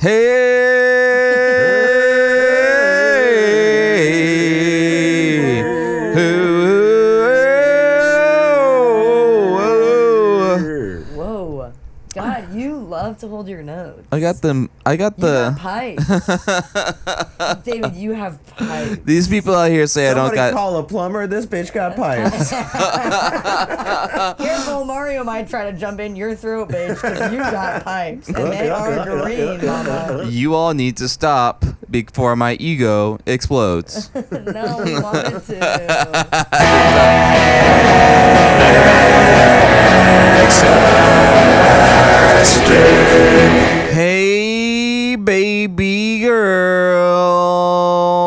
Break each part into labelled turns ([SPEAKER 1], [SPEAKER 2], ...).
[SPEAKER 1] Whoa. God, you love to hold your nose.
[SPEAKER 2] I got the.
[SPEAKER 1] You got pipes. David, you have pipes.
[SPEAKER 2] These people out here say
[SPEAKER 3] Somebody
[SPEAKER 2] I don't got.
[SPEAKER 3] call a plumber. This bitch got pipes.
[SPEAKER 1] Careful, Mario might try to jump in your throat, bitch, because you got pipes. And they are green, mama.
[SPEAKER 2] You all need to stop before my ego explodes.
[SPEAKER 1] No, we wanted to.
[SPEAKER 2] Hey, baby girl.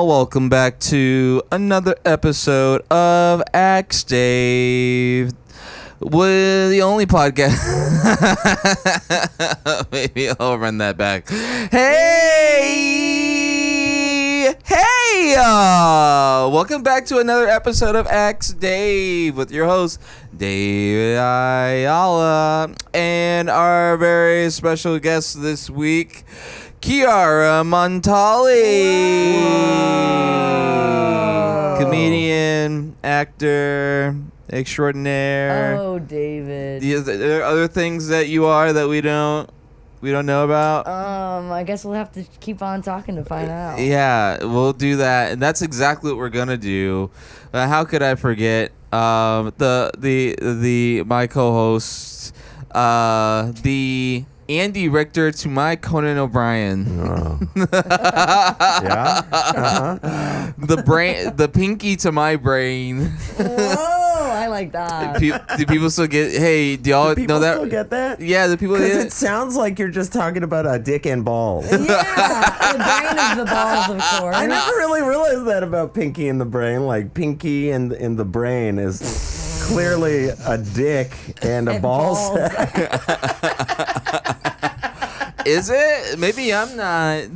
[SPEAKER 2] Welcome back to another episode of Axe Dave. With the only podcast. Maybe I'll run that back. Hey! Welcome back to another episode of Axe Dave with your host, David Ayala, and our very special guest this week, Chiara Montali.
[SPEAKER 1] Whoa.
[SPEAKER 2] Comedian, actor, extraordinaire.
[SPEAKER 1] Oh, David.
[SPEAKER 2] Are there other things that you are that we don't know about?
[SPEAKER 1] I guess we'll have to keep on talking to find out.
[SPEAKER 2] Yeah, we'll do that, and that's exactly what we're gonna do. How could I forget? My co-host, the Andy Richter to my Conan O'Brien.
[SPEAKER 3] Oh. Yeah.
[SPEAKER 2] The pinky to my brain.
[SPEAKER 1] Whoa, I like that.
[SPEAKER 2] Do people still get? Hey, do y'all know that?
[SPEAKER 3] Still get that?
[SPEAKER 2] Yeah, the people.
[SPEAKER 3] Because it sounds like you're just talking about a dick and balls.
[SPEAKER 1] Yeah, the brain is the balls, of course.
[SPEAKER 3] I never really realized that about Pinky in the brain. Like Pinky in the brain is clearly a dick and a balls.
[SPEAKER 2] Is it? Maybe I'm not.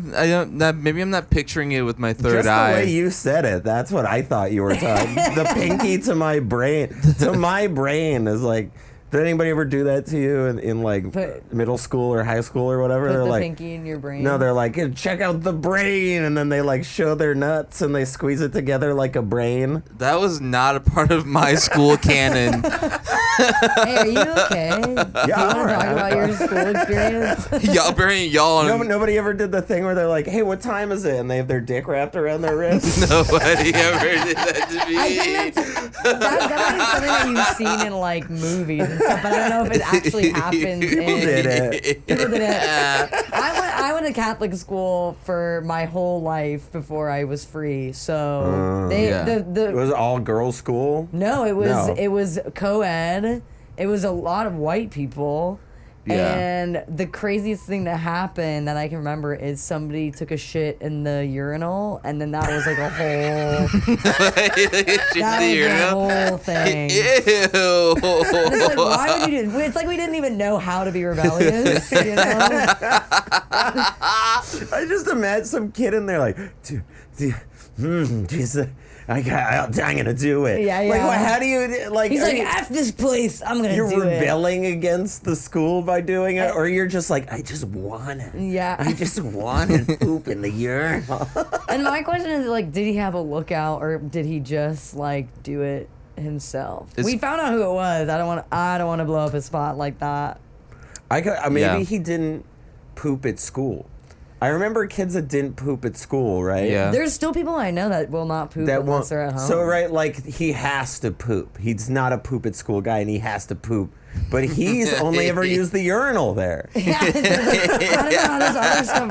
[SPEAKER 2] Maybe I'm not picturing it with my third eye.
[SPEAKER 3] Just the way you said it, that's what I thought you were talking. The pinky to my brain. To my brain is like. Did anybody ever do that to you in like middle school or high school or whatever?
[SPEAKER 1] Put
[SPEAKER 3] They're
[SPEAKER 1] the
[SPEAKER 3] like,
[SPEAKER 1] pinky in your brain.
[SPEAKER 3] No, they're like, "Hey, check out the brain," and then they like show their nuts and they squeeze it together like a brain.
[SPEAKER 2] That was not a part of my school canon.
[SPEAKER 1] Hey, are you okay?
[SPEAKER 3] Yeah,
[SPEAKER 1] Do you want to
[SPEAKER 3] right.
[SPEAKER 1] talk about your school experience?
[SPEAKER 2] y'all.
[SPEAKER 3] Nobody ever did the thing where they're like, "Hey, what time is it?" And they have their dick wrapped around their wrist.
[SPEAKER 2] Nobody ever did that to me.
[SPEAKER 1] I think that's definitely something that you've seen in like movies and stuff, but I don't know if it actually happens.
[SPEAKER 3] People did it.
[SPEAKER 1] People did it. I went to Catholic school for my whole life before I was free, so
[SPEAKER 3] It was all girls school.
[SPEAKER 1] No, it was co-ed. It was a lot of white people.
[SPEAKER 2] Yeah.
[SPEAKER 1] And the craziest thing that happened that I can remember is somebody took a shit in the urinal, and then that was like a whole. The whole thing.
[SPEAKER 2] Ew.
[SPEAKER 1] It's like, why would you do? It's like we didn't even know how to be rebellious. You know?
[SPEAKER 3] I just imagine some kid in there like, Jesus. I'm gonna do it.
[SPEAKER 1] Yeah, yeah.
[SPEAKER 3] Like, how do you like?
[SPEAKER 1] He's like, F this place. I'm gonna do it.
[SPEAKER 3] You're rebelling against the school by doing it, or you're just like, I just want it.
[SPEAKER 1] Yeah.
[SPEAKER 3] I just want to poop in the urinal.
[SPEAKER 1] And my question is, like, did he have a lookout, or did he just like do it himself? We found out who it was. I don't want to blow up his spot like that.
[SPEAKER 3] Maybe he didn't poop at school. I remember kids that didn't poop at school, right?
[SPEAKER 2] Yeah.
[SPEAKER 1] There's still people I know that will not poop unless they're at home.
[SPEAKER 3] So, right, like, he has to poop. He's not a poop at school guy, and he has to poop. But he's only ever used the urinal there.
[SPEAKER 1] Yeah, I don't know how this other stuff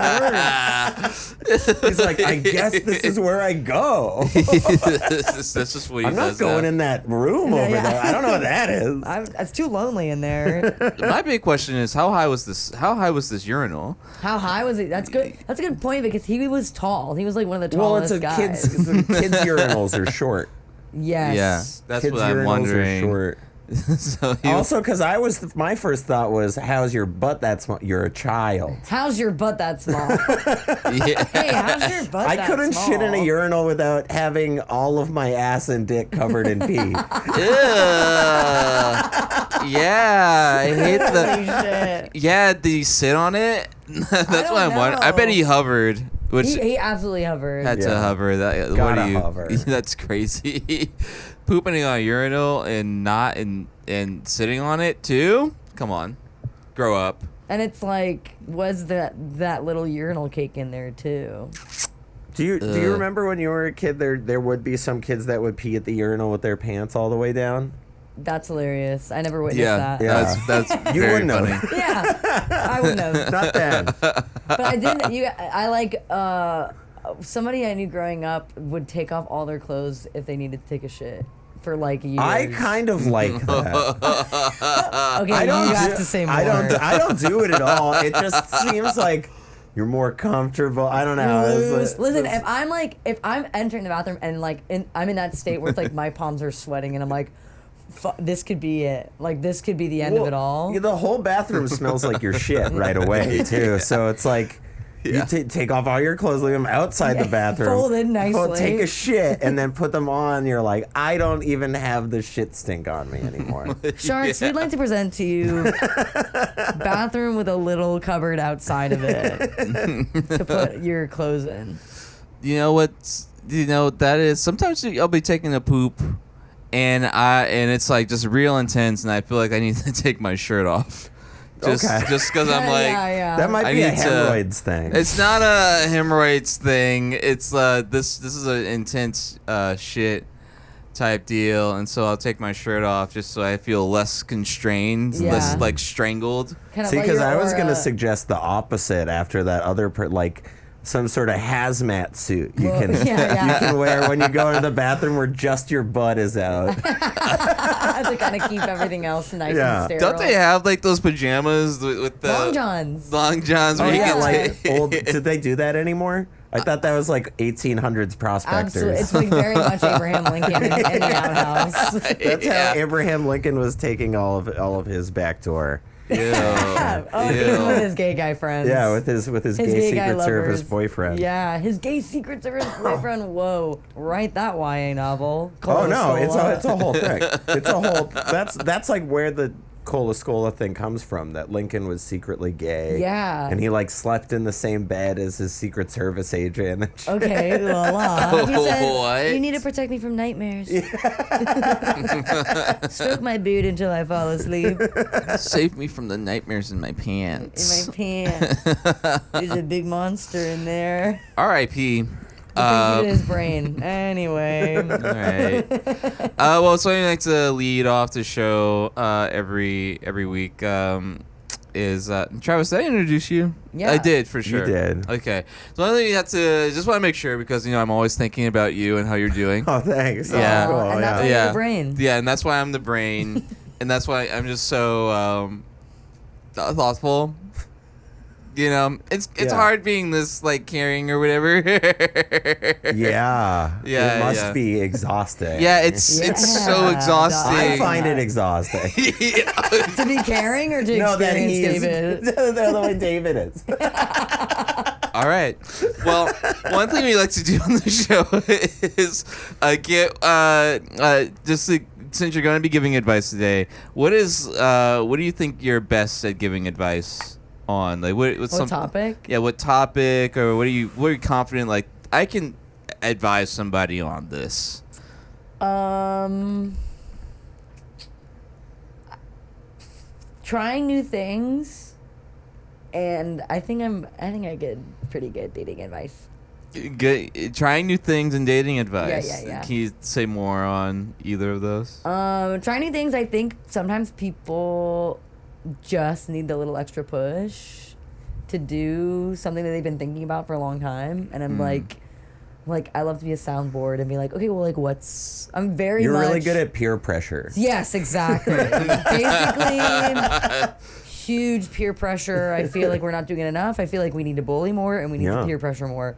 [SPEAKER 1] works.
[SPEAKER 3] He's like, I guess this is where I go.
[SPEAKER 2] That's just what he
[SPEAKER 3] I'm not going in that room over there. I don't know what that is.
[SPEAKER 1] It's too lonely in there.
[SPEAKER 2] My big question is, how high was this urinal?
[SPEAKER 1] How high was it? That's good. That's a good point because he was tall. He was like one of the tallest guys.
[SPEAKER 3] Kids' urinals are short.
[SPEAKER 1] Yes.
[SPEAKER 2] Yeah, that's
[SPEAKER 3] Kids'
[SPEAKER 2] what I'm
[SPEAKER 3] urinals
[SPEAKER 2] wondering.
[SPEAKER 3] are short.
[SPEAKER 2] So
[SPEAKER 3] Also, because my first thought was, how's your butt that small? You're a child.
[SPEAKER 1] How's your butt that small?
[SPEAKER 2] Yeah.
[SPEAKER 1] Hey, how's your butt that
[SPEAKER 3] I couldn't
[SPEAKER 1] small?
[SPEAKER 3] shit in a urinal without having all of my ass and dick covered in pee.
[SPEAKER 2] Ew. Yeah, I hate
[SPEAKER 1] Holy shit.
[SPEAKER 2] Yeah, did you sit on it? That's what I'm wondering. I bet he hovered. Which
[SPEAKER 1] he absolutely hovered.
[SPEAKER 2] had to hover. That
[SPEAKER 3] Gotta
[SPEAKER 2] what do you?
[SPEAKER 3] hover.
[SPEAKER 2] That's crazy. Pooping on a urinal and not and sitting on it too. Come on, grow up.
[SPEAKER 1] And it's like, was that little urinal cake in there too?
[SPEAKER 3] Do you remember when you were a kid? There would be some kids that would pee at the urinal with their pants all the way down.
[SPEAKER 1] That's hilarious. I never witnessed that.
[SPEAKER 3] Yeah.
[SPEAKER 2] That's
[SPEAKER 3] You
[SPEAKER 2] very
[SPEAKER 3] wouldn't
[SPEAKER 2] funny.
[SPEAKER 3] know.
[SPEAKER 1] Yeah, I wouldn't have.
[SPEAKER 3] Not then.
[SPEAKER 1] But I didn't. I like somebody I knew growing up would take off all their clothes if they needed to take a shit for like years.
[SPEAKER 3] I kind of like that.
[SPEAKER 1] Okay, you have to say more.
[SPEAKER 3] I don't do it at all. It just seems like you're more comfortable. I don't know.
[SPEAKER 1] Listen, if I'm entering the bathroom and I'm in that state where it's like my palms are sweating and I'm like, this could be it. Like this could be the end of it all.
[SPEAKER 3] Yeah, the whole bathroom smells like your shit right away too. So it's like you take off all your clothes, leave them outside the bathroom,
[SPEAKER 1] folded nicely,
[SPEAKER 3] take a shit, and then put them on. You're like, I don't even have the shit stink on me anymore.
[SPEAKER 1] Sharks, we'd like to present to you bathroom with a little cupboard outside of it to put your clothes in.
[SPEAKER 2] You know what? That is sometimes I'll be taking a poop, and it's like just real intense, and I feel like I need to take my shirt off. Just because I'm like,
[SPEAKER 3] that might be a hemorrhoids thing.
[SPEAKER 2] It's not a hemorrhoids thing. It's this is an intense shit type deal, and so I'll take my shirt off just so I feel less constrained, less like strangled.
[SPEAKER 3] See, because I was gonna suggest the opposite after that other some sort of hazmat suit you can wear when you go into the bathroom where just your butt is out.
[SPEAKER 1] To kind of keep everything else nice and sterile.
[SPEAKER 2] Don't they have like those pajamas with the
[SPEAKER 1] long johns?
[SPEAKER 2] Long johns.
[SPEAKER 3] Oh yeah, like old. Did they do that anymore? I thought that was like 1800s prospectors.
[SPEAKER 1] Absolutely. It's like very much Abraham Lincoln in the outhouse.
[SPEAKER 3] That's how Abraham Lincoln was taking all of his back door.
[SPEAKER 1] Yeah. Even with his gay guy friends.
[SPEAKER 3] Yeah, with his gay Secret Service boyfriend.
[SPEAKER 1] Yeah, his gay Secret Service boyfriend. Whoa, write that YA novel.
[SPEAKER 3] Oh no, it's a whole thing. It's a whole. That's like where the Cola Scola thing comes from. That Lincoln was secretly gay.
[SPEAKER 1] Yeah.
[SPEAKER 3] And he like slept in the same bed as his Secret Service agent. And shit.
[SPEAKER 1] Okay, he said,
[SPEAKER 2] what?
[SPEAKER 1] You need to protect me from nightmares. Stroke my beard until I fall asleep.
[SPEAKER 2] Save me from the nightmares in my pants.
[SPEAKER 1] In my pants. There's a big monster in there.
[SPEAKER 2] R.I.P.
[SPEAKER 1] In his brain. Anyway.
[SPEAKER 2] All right. Well, so I like to lead off the show every week. Is Travis? Did I introduce you?
[SPEAKER 1] Yeah,
[SPEAKER 2] I did for sure.
[SPEAKER 3] You did.
[SPEAKER 2] Okay. So I think you have to just want to make sure because I'm always thinking about you and how you're doing.
[SPEAKER 3] Oh, thanks.
[SPEAKER 2] Yeah.
[SPEAKER 3] Oh, cool.
[SPEAKER 1] And that's why you're the brain.
[SPEAKER 2] Yeah, and that's why I'm the brain, and that's why I'm just so thoughtful. It's hard being this like caring or whatever.
[SPEAKER 3] Yeah. It must be exhausting.
[SPEAKER 2] Yeah, it's so exhausting.
[SPEAKER 3] I find it exhausting.
[SPEAKER 1] To be caring or to experience David?
[SPEAKER 3] The other way David is.
[SPEAKER 2] All right. Well, one thing we like to do on the show is since you're going to be giving advice today, what do you think you're best at giving advice on? Like what
[SPEAKER 1] topic?
[SPEAKER 2] Yeah, what topic or what are you confident like I can advise somebody on this?
[SPEAKER 1] Trying new things, and I think I get pretty good dating advice.
[SPEAKER 2] Good, trying new things and dating advice.
[SPEAKER 1] Yeah.
[SPEAKER 2] Can you say more on either of those?
[SPEAKER 1] Trying new things. I think sometimes people just need the little extra push to do something that they've been thinking about for a long time, and I'm like I love to be a soundboard and be like, okay, well, like You're
[SPEAKER 3] really good at peer pressure.
[SPEAKER 1] Yes, exactly. Basically, huge peer pressure. I feel like we're not doing it enough. I feel like we need to bully more and we need to peer pressure more.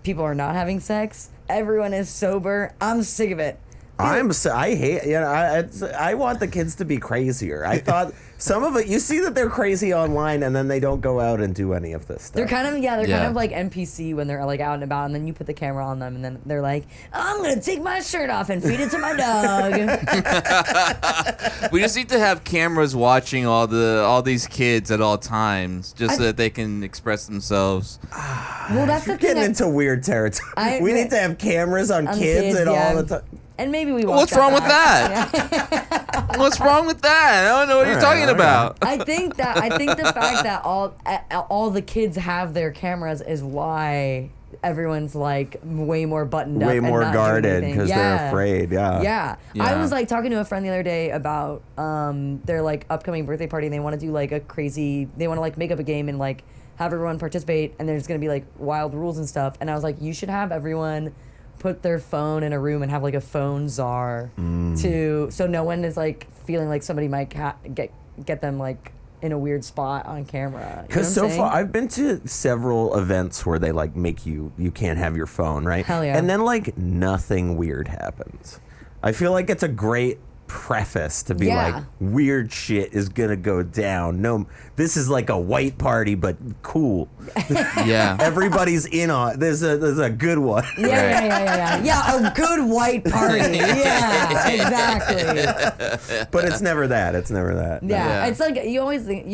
[SPEAKER 1] People are not having sex. Everyone is sober. I'm sick of it.
[SPEAKER 3] I hate, I want the kids to be crazier. I thought some of it, you see that they're crazy online and then they don't go out and do any of this stuff.
[SPEAKER 1] They're kind of like NPC when they're like out and about, and then you put the camera on them and then they're like, I'm going to take my shirt off and feed it to my dog.
[SPEAKER 2] We just need to have cameras watching all these kids at all times just so that they can express themselves.
[SPEAKER 1] Well, that's
[SPEAKER 3] You're
[SPEAKER 1] the thing.
[SPEAKER 3] getting into weird territory. We need to have cameras on kids at all the time.
[SPEAKER 1] And maybe we won't.
[SPEAKER 2] What's wrong with that? What's wrong with that? I don't know what you're talking about.
[SPEAKER 1] I think the fact that all the kids have their cameras is why everyone's like way more buttoned up,
[SPEAKER 3] way more guarded because they're afraid.
[SPEAKER 1] Yeah. I was like talking to a friend the other day about their like upcoming birthday party, and they want to do like they want to like make up a game and like have everyone participate, and there's gonna be like wild rules and stuff. And I was like, you should have everyone put their phone in a room and have like a phone czar so no one is like feeling like somebody might get them like in a weird spot on camera.
[SPEAKER 3] Because so far I've been to several events where they like make you can't have your phone, right?
[SPEAKER 1] Hell yeah.
[SPEAKER 3] And then like nothing weird happens. I feel like it's a great preface to be like, weird shit is gonna go down. No, this is like a white party, but cool.
[SPEAKER 2] Yeah.
[SPEAKER 3] Everybody's in on. There's a good one.
[SPEAKER 1] Yeah, a good white party. Yeah, exactly.
[SPEAKER 3] But it's never that. It's never that.
[SPEAKER 1] Yeah, it's like you always think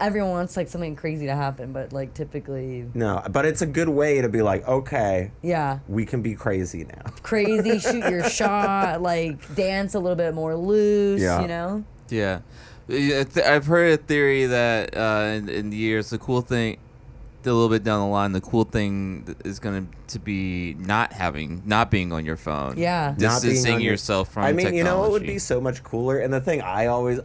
[SPEAKER 1] everyone wants like something crazy to happen, but like typically
[SPEAKER 3] No, but it's a good way to be like, okay,
[SPEAKER 1] yeah,
[SPEAKER 3] we can be crazy now.
[SPEAKER 1] Crazy, shoot your shot, like dance a little bit more loose, you know?
[SPEAKER 2] Yeah. I've heard a theory that in the years, a little bit down the line, the cool thing is going to be not being on your phone.
[SPEAKER 1] Yeah.
[SPEAKER 2] Distancing yourself from technology.
[SPEAKER 3] You know what would be so much cooler? And the thing I always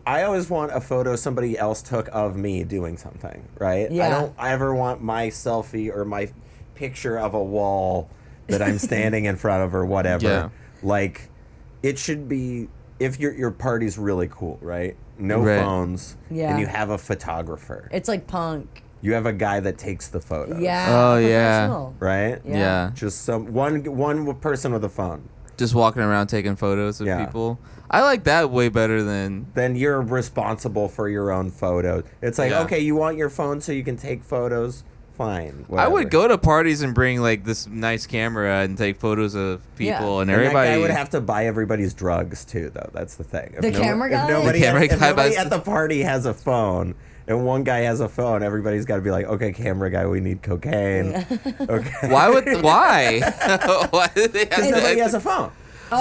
[SPEAKER 3] want a photo somebody else took of me doing something, right?
[SPEAKER 1] Yeah.
[SPEAKER 3] I don't ever want my selfie or my picture of a wall that I'm standing in front of or whatever.
[SPEAKER 2] Yeah.
[SPEAKER 3] Like, it should be, if your party's really cool, right? No phones, and you have a photographer.
[SPEAKER 1] It's like punk.
[SPEAKER 3] You have a guy that takes the photos.
[SPEAKER 1] Yeah.
[SPEAKER 2] Oh, yeah.
[SPEAKER 3] Right?
[SPEAKER 2] Yeah.
[SPEAKER 3] Just one person with a phone.
[SPEAKER 2] Just walking around taking photos of people. I like that way better than...
[SPEAKER 3] Then you're responsible for your own photos. It's like, okay, you want your phone so you can take photos? Fine. Whatever.
[SPEAKER 2] I would go to parties and bring like this nice camera and take photos of people and everybody.
[SPEAKER 3] That guy would have to buy everybody's drugs too, though. That's the thing.
[SPEAKER 1] If nobody
[SPEAKER 3] at the party has a phone and one guy has a phone, everybody's got to be like, okay, camera guy, we need cocaine. Okay.
[SPEAKER 2] Why? Why did they have
[SPEAKER 3] Because nobody has a phone.
[SPEAKER 1] So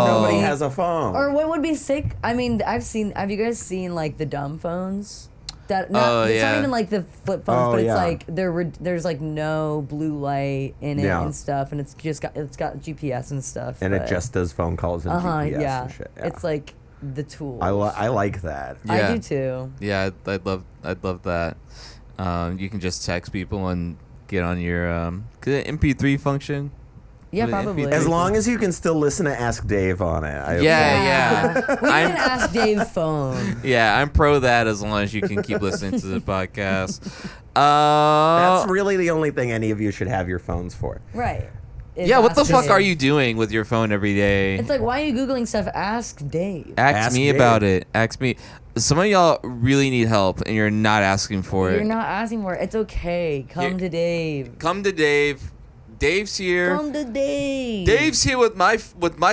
[SPEAKER 3] nobody has a phone.
[SPEAKER 1] Or what would be sick? I mean, have you guys seen like the dumb phones? It's not even like the flip phones, but it's like there's like no blue light in it and stuff, and it's got GPS and stuff.
[SPEAKER 3] And it just does phone calls and GPS and shit. Yeah.
[SPEAKER 1] It's like the tool.
[SPEAKER 3] I like that.
[SPEAKER 2] Yeah.
[SPEAKER 1] I do too.
[SPEAKER 2] Yeah, I'd love that. You can just text people and get on your MP3 function.
[SPEAKER 1] Yeah, probably.
[SPEAKER 3] As long as you can still listen to Ask Dave on it.
[SPEAKER 2] Yeah.
[SPEAKER 1] We can Ask Dave phone.
[SPEAKER 2] Yeah, I'm pro that as long as you can keep listening to the podcast.
[SPEAKER 3] That's really the only thing any of you should have your phones for.
[SPEAKER 1] Right.
[SPEAKER 2] Yeah, what the fuck are you doing with your phone every day?
[SPEAKER 1] It's like, why are you Googling stuff? Ask Dave.
[SPEAKER 2] Ask me
[SPEAKER 3] Dave.
[SPEAKER 2] about it. Ask me. Some of y'all really need help, and you're not asking for it.
[SPEAKER 1] You're not asking for it. It's okay. Come to Dave.
[SPEAKER 2] Come to Dave. Dave's here.
[SPEAKER 1] Come to Dave.
[SPEAKER 2] Dave's here with my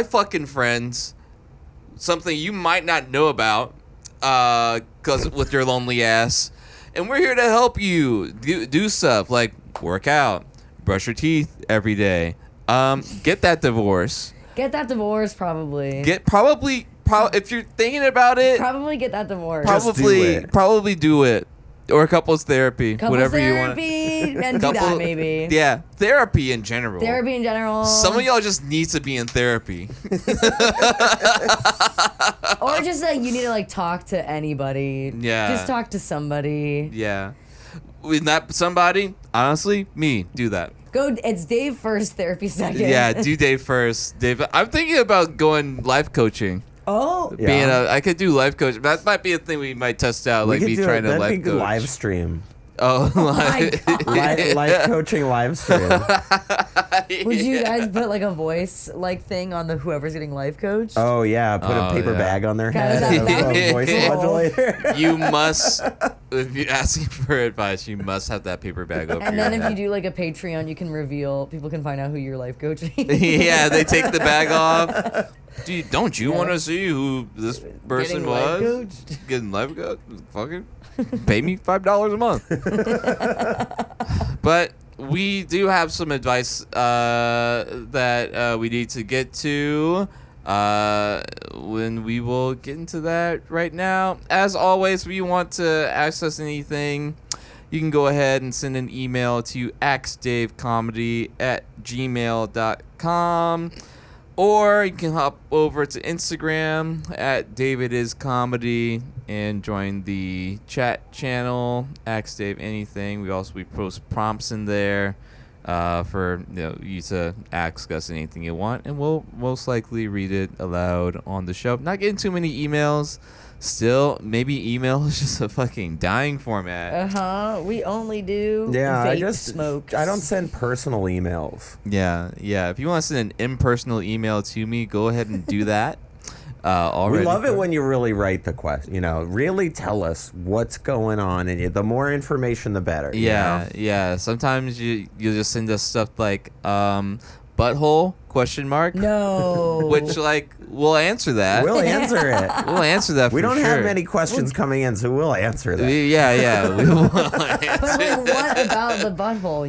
[SPEAKER 2] fucking friends. Something you might not know about, cause with your lonely ass, and we're here to help you do stuff like work out, brush your teeth every day, get that divorce.
[SPEAKER 1] Get that divorce, probably.
[SPEAKER 2] If you're thinking about it,
[SPEAKER 1] Probably get that divorce.
[SPEAKER 2] Probably do it. Or couples therapy, whatever you want.
[SPEAKER 1] And do that maybe.
[SPEAKER 2] Yeah, therapy in general.
[SPEAKER 1] Therapy in general.
[SPEAKER 2] Some of y'all just need to be in therapy.
[SPEAKER 1] Or just like you need to like talk to anybody.
[SPEAKER 2] Yeah.
[SPEAKER 1] Just talk to somebody.
[SPEAKER 2] Yeah. With that somebody, honestly, me, do that.
[SPEAKER 1] It's Dave first, therapy second.
[SPEAKER 2] Yeah, do Dave first. Dave, I'm thinking about going life coaching.
[SPEAKER 1] Oh,
[SPEAKER 2] I could do life coaching. That might be a thing we might test out, like me trying to life coach.
[SPEAKER 3] Live stream.
[SPEAKER 2] Oh,
[SPEAKER 1] my God.
[SPEAKER 3] Life coaching live stream.
[SPEAKER 1] Would you guys put like a voice like thing on the whoever's getting life coached?
[SPEAKER 3] Oh yeah, put a
[SPEAKER 2] Oh,
[SPEAKER 3] paper
[SPEAKER 2] yeah.
[SPEAKER 3] bag on their
[SPEAKER 1] Guys,
[SPEAKER 3] head.
[SPEAKER 1] that
[SPEAKER 3] A
[SPEAKER 1] would be
[SPEAKER 3] voice
[SPEAKER 1] cool.
[SPEAKER 3] modulator.
[SPEAKER 2] You must, if you're asking for advice, you must have that paper bag over
[SPEAKER 1] And
[SPEAKER 2] your
[SPEAKER 1] then if
[SPEAKER 2] head.
[SPEAKER 1] you do like a Patreon, you can reveal, people can find out who you're life coaching.
[SPEAKER 2] Yeah, they take the bag off. Don't you
[SPEAKER 1] Yeah.
[SPEAKER 2] want to see who this person
[SPEAKER 1] Getting life
[SPEAKER 2] was?
[SPEAKER 1] coached?
[SPEAKER 2] Getting life coached? Fucking pay me $5 a month. But we do have some advice that we need to get to. When we will get into that right now. As always, if you want to access anything, you can go ahead and send an email to axedavecomedy@gmail.com, or you can hop over to Instagram at @DavidIsComedy and join the chat channel, Ask Dave Anything. We post prompts in there for you to ask us anything you want, and we'll most likely read it aloud on the show. Not getting too many emails. Still, maybe email is just a fucking dying format.
[SPEAKER 1] We only do
[SPEAKER 3] Yeah,
[SPEAKER 1] vape smokes.
[SPEAKER 3] I don't send personal emails.
[SPEAKER 2] Yeah. If you want to send an impersonal email to me, go ahead and do that.
[SPEAKER 3] We love it when you really write the question. Really tell us what's going on, and the more information, the better. you know?
[SPEAKER 2] Yeah. Sometimes you just send us stuff like butthole ?
[SPEAKER 1] No.
[SPEAKER 2] Which we'll answer that.
[SPEAKER 3] We'll answer it.
[SPEAKER 2] We'll answer that.
[SPEAKER 3] We
[SPEAKER 2] for
[SPEAKER 3] don't
[SPEAKER 2] sure.
[SPEAKER 3] have many questions coming in, so we'll answer that.
[SPEAKER 2] Yeah. We will
[SPEAKER 1] But
[SPEAKER 2] answer
[SPEAKER 1] like,
[SPEAKER 2] that.
[SPEAKER 1] what about the butthole?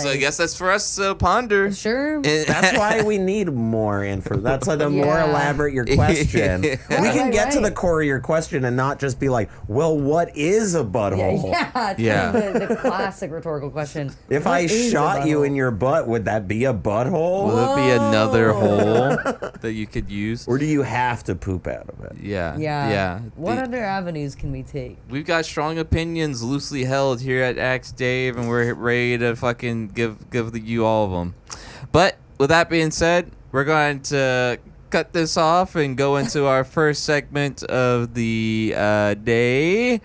[SPEAKER 2] I guess that's for us to ponder.
[SPEAKER 1] Sure.
[SPEAKER 3] That's why we need more info. That's why the more
[SPEAKER 1] Yeah.
[SPEAKER 3] elaborate your question, we can get to the
[SPEAKER 1] Right.
[SPEAKER 3] core of your question and not just be like, well, what is a butthole?
[SPEAKER 1] Yeah. The classic rhetorical question.
[SPEAKER 3] If
[SPEAKER 1] What
[SPEAKER 3] I
[SPEAKER 1] is a
[SPEAKER 3] shot you
[SPEAKER 1] butthole?
[SPEAKER 3] in your butt, would that be a butthole?
[SPEAKER 2] Will it be another hole that you could use?
[SPEAKER 3] Or do you have to poop out of it?
[SPEAKER 2] Yeah.
[SPEAKER 1] What
[SPEAKER 2] The-
[SPEAKER 1] other avenues can we take?
[SPEAKER 2] We've got strong opinions loosely held here at Axe Dave, and we're ready to fucking give you all of them. But with that being said, we're going to cut this off and go into our first segment of the day.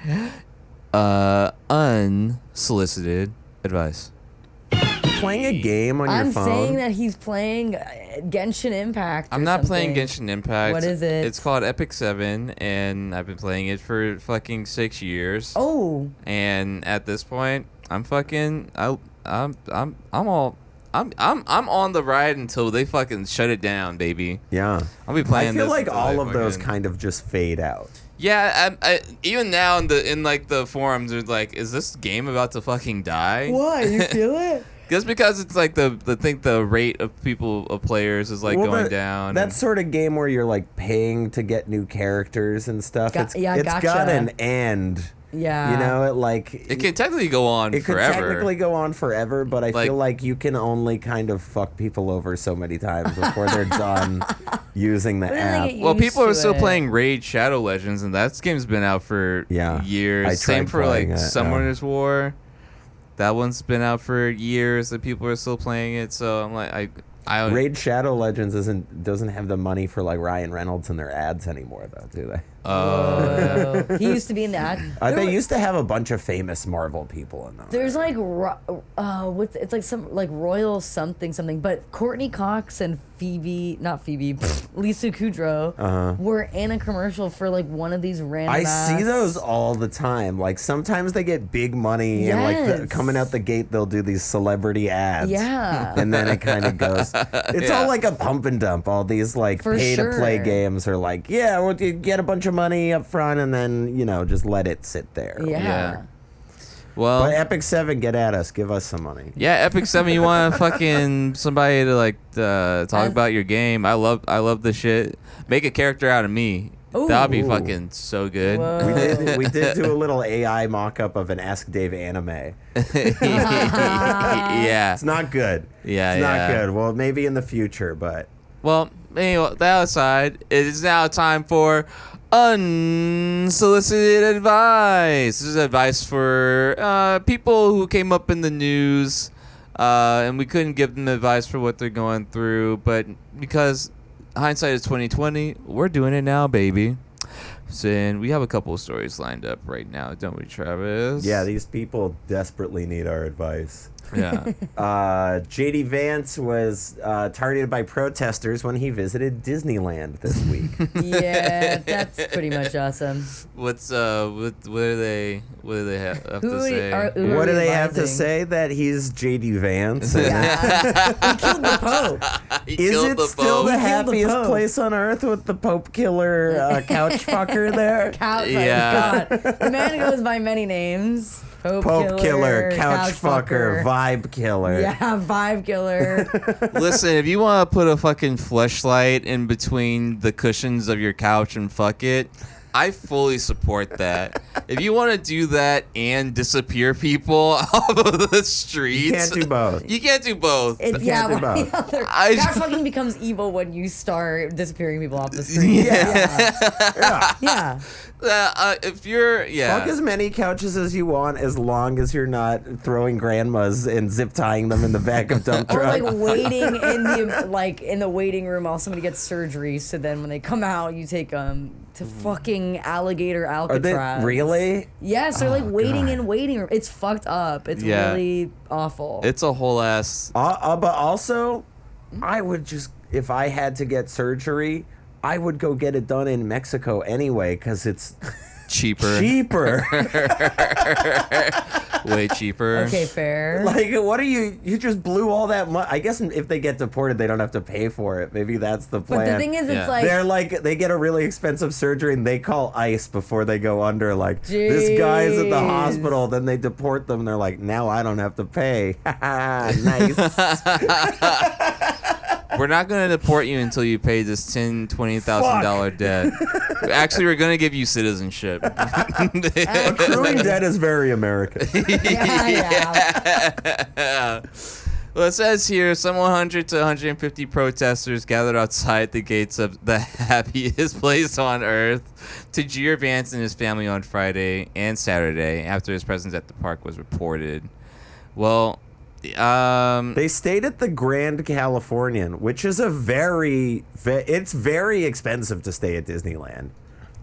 [SPEAKER 2] Unsolicited advice.
[SPEAKER 3] Playing a game on your
[SPEAKER 1] I'm
[SPEAKER 3] phone.
[SPEAKER 1] saying that he's playing Genshin Impact.
[SPEAKER 2] I'm
[SPEAKER 1] or
[SPEAKER 2] not playing
[SPEAKER 1] something.
[SPEAKER 2] Genshin Impact.
[SPEAKER 1] What is it?
[SPEAKER 2] It's called Epic 7, and I've been playing it for fucking 6 years.
[SPEAKER 1] Oh.
[SPEAKER 2] And at this point, I'm on the ride until they fucking shut it down, baby.
[SPEAKER 3] Yeah.
[SPEAKER 2] I'll be playing.
[SPEAKER 3] I feel
[SPEAKER 2] this
[SPEAKER 3] like
[SPEAKER 2] until
[SPEAKER 3] all
[SPEAKER 2] they
[SPEAKER 3] of those
[SPEAKER 2] fucking-
[SPEAKER 3] kind of just fade out.
[SPEAKER 2] Yeah, I even now in the forums, there's like, is this game about to fucking die?
[SPEAKER 1] Why? You feel it?
[SPEAKER 2] Just because it's like the rate of players is like going down.
[SPEAKER 3] That sort of game where you're like paying to get new characters and stuff. It's got
[SPEAKER 1] gotcha.
[SPEAKER 3] an end.
[SPEAKER 1] Yeah.
[SPEAKER 2] it can technically go on
[SPEAKER 3] it could
[SPEAKER 2] forever.
[SPEAKER 3] technically go on forever, but I feel like you can only kind of fuck people over so many times before they're done using the
[SPEAKER 1] But then
[SPEAKER 3] app.
[SPEAKER 1] they get
[SPEAKER 2] Well,
[SPEAKER 1] used
[SPEAKER 2] people are
[SPEAKER 1] to
[SPEAKER 2] still
[SPEAKER 1] it.
[SPEAKER 2] playing Raid Shadow Legends, and that game's been out for years.
[SPEAKER 3] I
[SPEAKER 2] Same
[SPEAKER 3] tried
[SPEAKER 2] for like
[SPEAKER 3] playing it,
[SPEAKER 2] Summoner's War. That one's been out for years, and people are still playing it. So I'm like, I
[SPEAKER 3] Raid Shadow Legends doesn't have the money for like Ryan Reynolds in their ads anymore, though, do they?
[SPEAKER 1] Whoa. He used to be in the ad.
[SPEAKER 3] They used to have a bunch of famous Marvel people in them.
[SPEAKER 1] There's like, it's like some like Royal something, but Courtney Cox and Lisa Kudrow were in a commercial for like one of these random.
[SPEAKER 3] I see those all the time. Like sometimes they get big money and like
[SPEAKER 1] Yes.
[SPEAKER 3] coming out the gate they'll do these celebrity ads.
[SPEAKER 1] Yeah.
[SPEAKER 3] And then it kind of goes. It's all like a pump and dump. All these like
[SPEAKER 1] For
[SPEAKER 3] pay to play
[SPEAKER 1] sure.
[SPEAKER 3] games are like, yeah, well, you get a bunch of money up front and then just let it sit there.
[SPEAKER 1] Yeah.
[SPEAKER 2] well,
[SPEAKER 3] But Epic 7, get at us. Give us some money.
[SPEAKER 2] yeah, Epic 7. You want fucking somebody to like talk about your game? I love the shit. Make a character out of me. That would be
[SPEAKER 3] Ooh.
[SPEAKER 2] fucking so good.
[SPEAKER 1] Whoa.
[SPEAKER 3] We did do a little AI mock-up of an Ask Dave anime.
[SPEAKER 2] Yeah.
[SPEAKER 3] It's not good.
[SPEAKER 2] Yeah,
[SPEAKER 3] It's
[SPEAKER 2] yeah.
[SPEAKER 3] not good. Well, maybe in the future, but
[SPEAKER 2] Well, anyway, that aside, it is now time for unsolicited advice. This is advice for people who came up in the news, and we couldn't give them advice for what they're going through, but because hindsight is 2020, we're doing it now, baby. And we have a couple of stories lined up right now, don't we, Travis?
[SPEAKER 3] Yeah, these people desperately need our advice.
[SPEAKER 2] Yeah.
[SPEAKER 3] JD Vance was targeted by protesters when he visited Disneyland this week.
[SPEAKER 1] Yeah, that's pretty much awesome.
[SPEAKER 2] What do they have to say?
[SPEAKER 3] What do they have to say? That he's JD Vance?
[SPEAKER 1] Yeah. He killed the Pope.
[SPEAKER 3] Is it still
[SPEAKER 1] He killed
[SPEAKER 3] the
[SPEAKER 1] the
[SPEAKER 3] happiest
[SPEAKER 1] Pope.
[SPEAKER 3] place on earth with the Pope killer couch fucker there?
[SPEAKER 2] Yeah.
[SPEAKER 1] God. The man goes by many names.
[SPEAKER 3] Pope killer, couch fucker, vibe killer.
[SPEAKER 1] Yeah, vibe killer.
[SPEAKER 2] Listen, if you want to put a fucking fleshlight in between the cushions of your couch and fuck it, I fully support that. If you want to do that and disappear people off of the streets,
[SPEAKER 3] You can't do both.
[SPEAKER 2] You can't do both.
[SPEAKER 1] Yeah,
[SPEAKER 3] do both.
[SPEAKER 1] couch fucking becomes evil when you start disappearing people off the street.
[SPEAKER 3] Yeah.
[SPEAKER 1] Yeah.
[SPEAKER 2] If you're,
[SPEAKER 3] Fuck as many couches as you want, as long as you're not throwing grandmas and zip tying them in the back of dump
[SPEAKER 1] Or
[SPEAKER 3] truck.
[SPEAKER 1] like waiting in the waiting room while somebody gets surgery. So then when they come out, you take them to fucking alligator
[SPEAKER 3] Are they
[SPEAKER 1] Alcatraz.
[SPEAKER 3] really?
[SPEAKER 1] Yes, they're like waiting
[SPEAKER 3] God.
[SPEAKER 1] in waiting room. It's fucked up. It's
[SPEAKER 2] Yeah.
[SPEAKER 1] really awful.
[SPEAKER 2] it's a whole ass.
[SPEAKER 3] But also, I would just, if I had to get surgery, I would go get it done in Mexico anyway, because it's
[SPEAKER 2] Cheaper.
[SPEAKER 3] cheaper.
[SPEAKER 2] Way cheaper.
[SPEAKER 1] Okay, fair.
[SPEAKER 3] Like, what are you just blew all that money. I guess if they get deported, they don't have to pay for it. Maybe that's the plan.
[SPEAKER 1] But the thing is,
[SPEAKER 2] Yeah.
[SPEAKER 1] it's like
[SPEAKER 3] They're like, they get a really expensive surgery and they call ICE before they go under. Like, this guy's at the
[SPEAKER 1] Jeez.
[SPEAKER 3] hospital. Then they deport them. They're like, now I don't have to pay. Nice.
[SPEAKER 2] We're not going to deport you until you pay this $20,000 debt. Actually, we're going to give you citizenship.
[SPEAKER 3] Accruing debt is very American.
[SPEAKER 1] yeah.
[SPEAKER 2] Well, it says here some 100 to 150 protesters gathered outside the gates of the happiest place on earth to jeer Vance and his family on Friday and Saturday after his presence at the park was reported. Well,
[SPEAKER 3] They stayed at the Grand Californian, which is a it's very expensive to stay at Disneyland.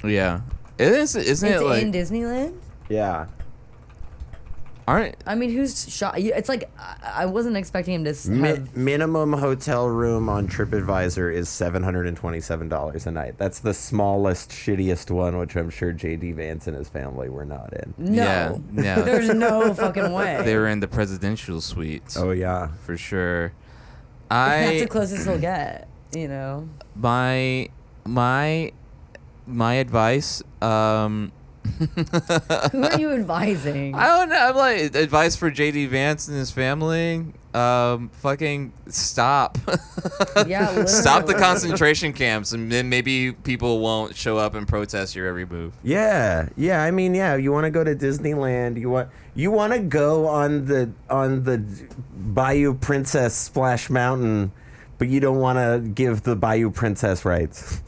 [SPEAKER 2] yeah. Isn't
[SPEAKER 1] It's
[SPEAKER 2] it like
[SPEAKER 1] in Disneyland.
[SPEAKER 3] Yeah.
[SPEAKER 2] aren't
[SPEAKER 1] I mean, who's shot? It's like I wasn't expecting him to have.
[SPEAKER 3] Minimum hotel room on TripAdvisor is $727 a night. That's the smallest, shittiest one, which I'm sure JD Vance and his family were not in.
[SPEAKER 1] No,
[SPEAKER 2] Yeah, no.
[SPEAKER 1] there's no fucking way.
[SPEAKER 2] they were in the presidential suite
[SPEAKER 3] Oh yeah.
[SPEAKER 2] for sure.
[SPEAKER 1] That's the closest he'll get. You know.
[SPEAKER 2] my advice
[SPEAKER 1] Who are you advising?
[SPEAKER 2] I don't know. I'm like advice for JD Vance and his family. Fucking stop.
[SPEAKER 1] Yeah, literally.
[SPEAKER 2] Stop the concentration camps, and then maybe people won't show up and protest your every move.
[SPEAKER 3] Yeah. I mean, yeah. You want to go to Disneyland? You want to go on the Bayou Princess Splash Mountain, but you don't want to give the Bayou Princess rights.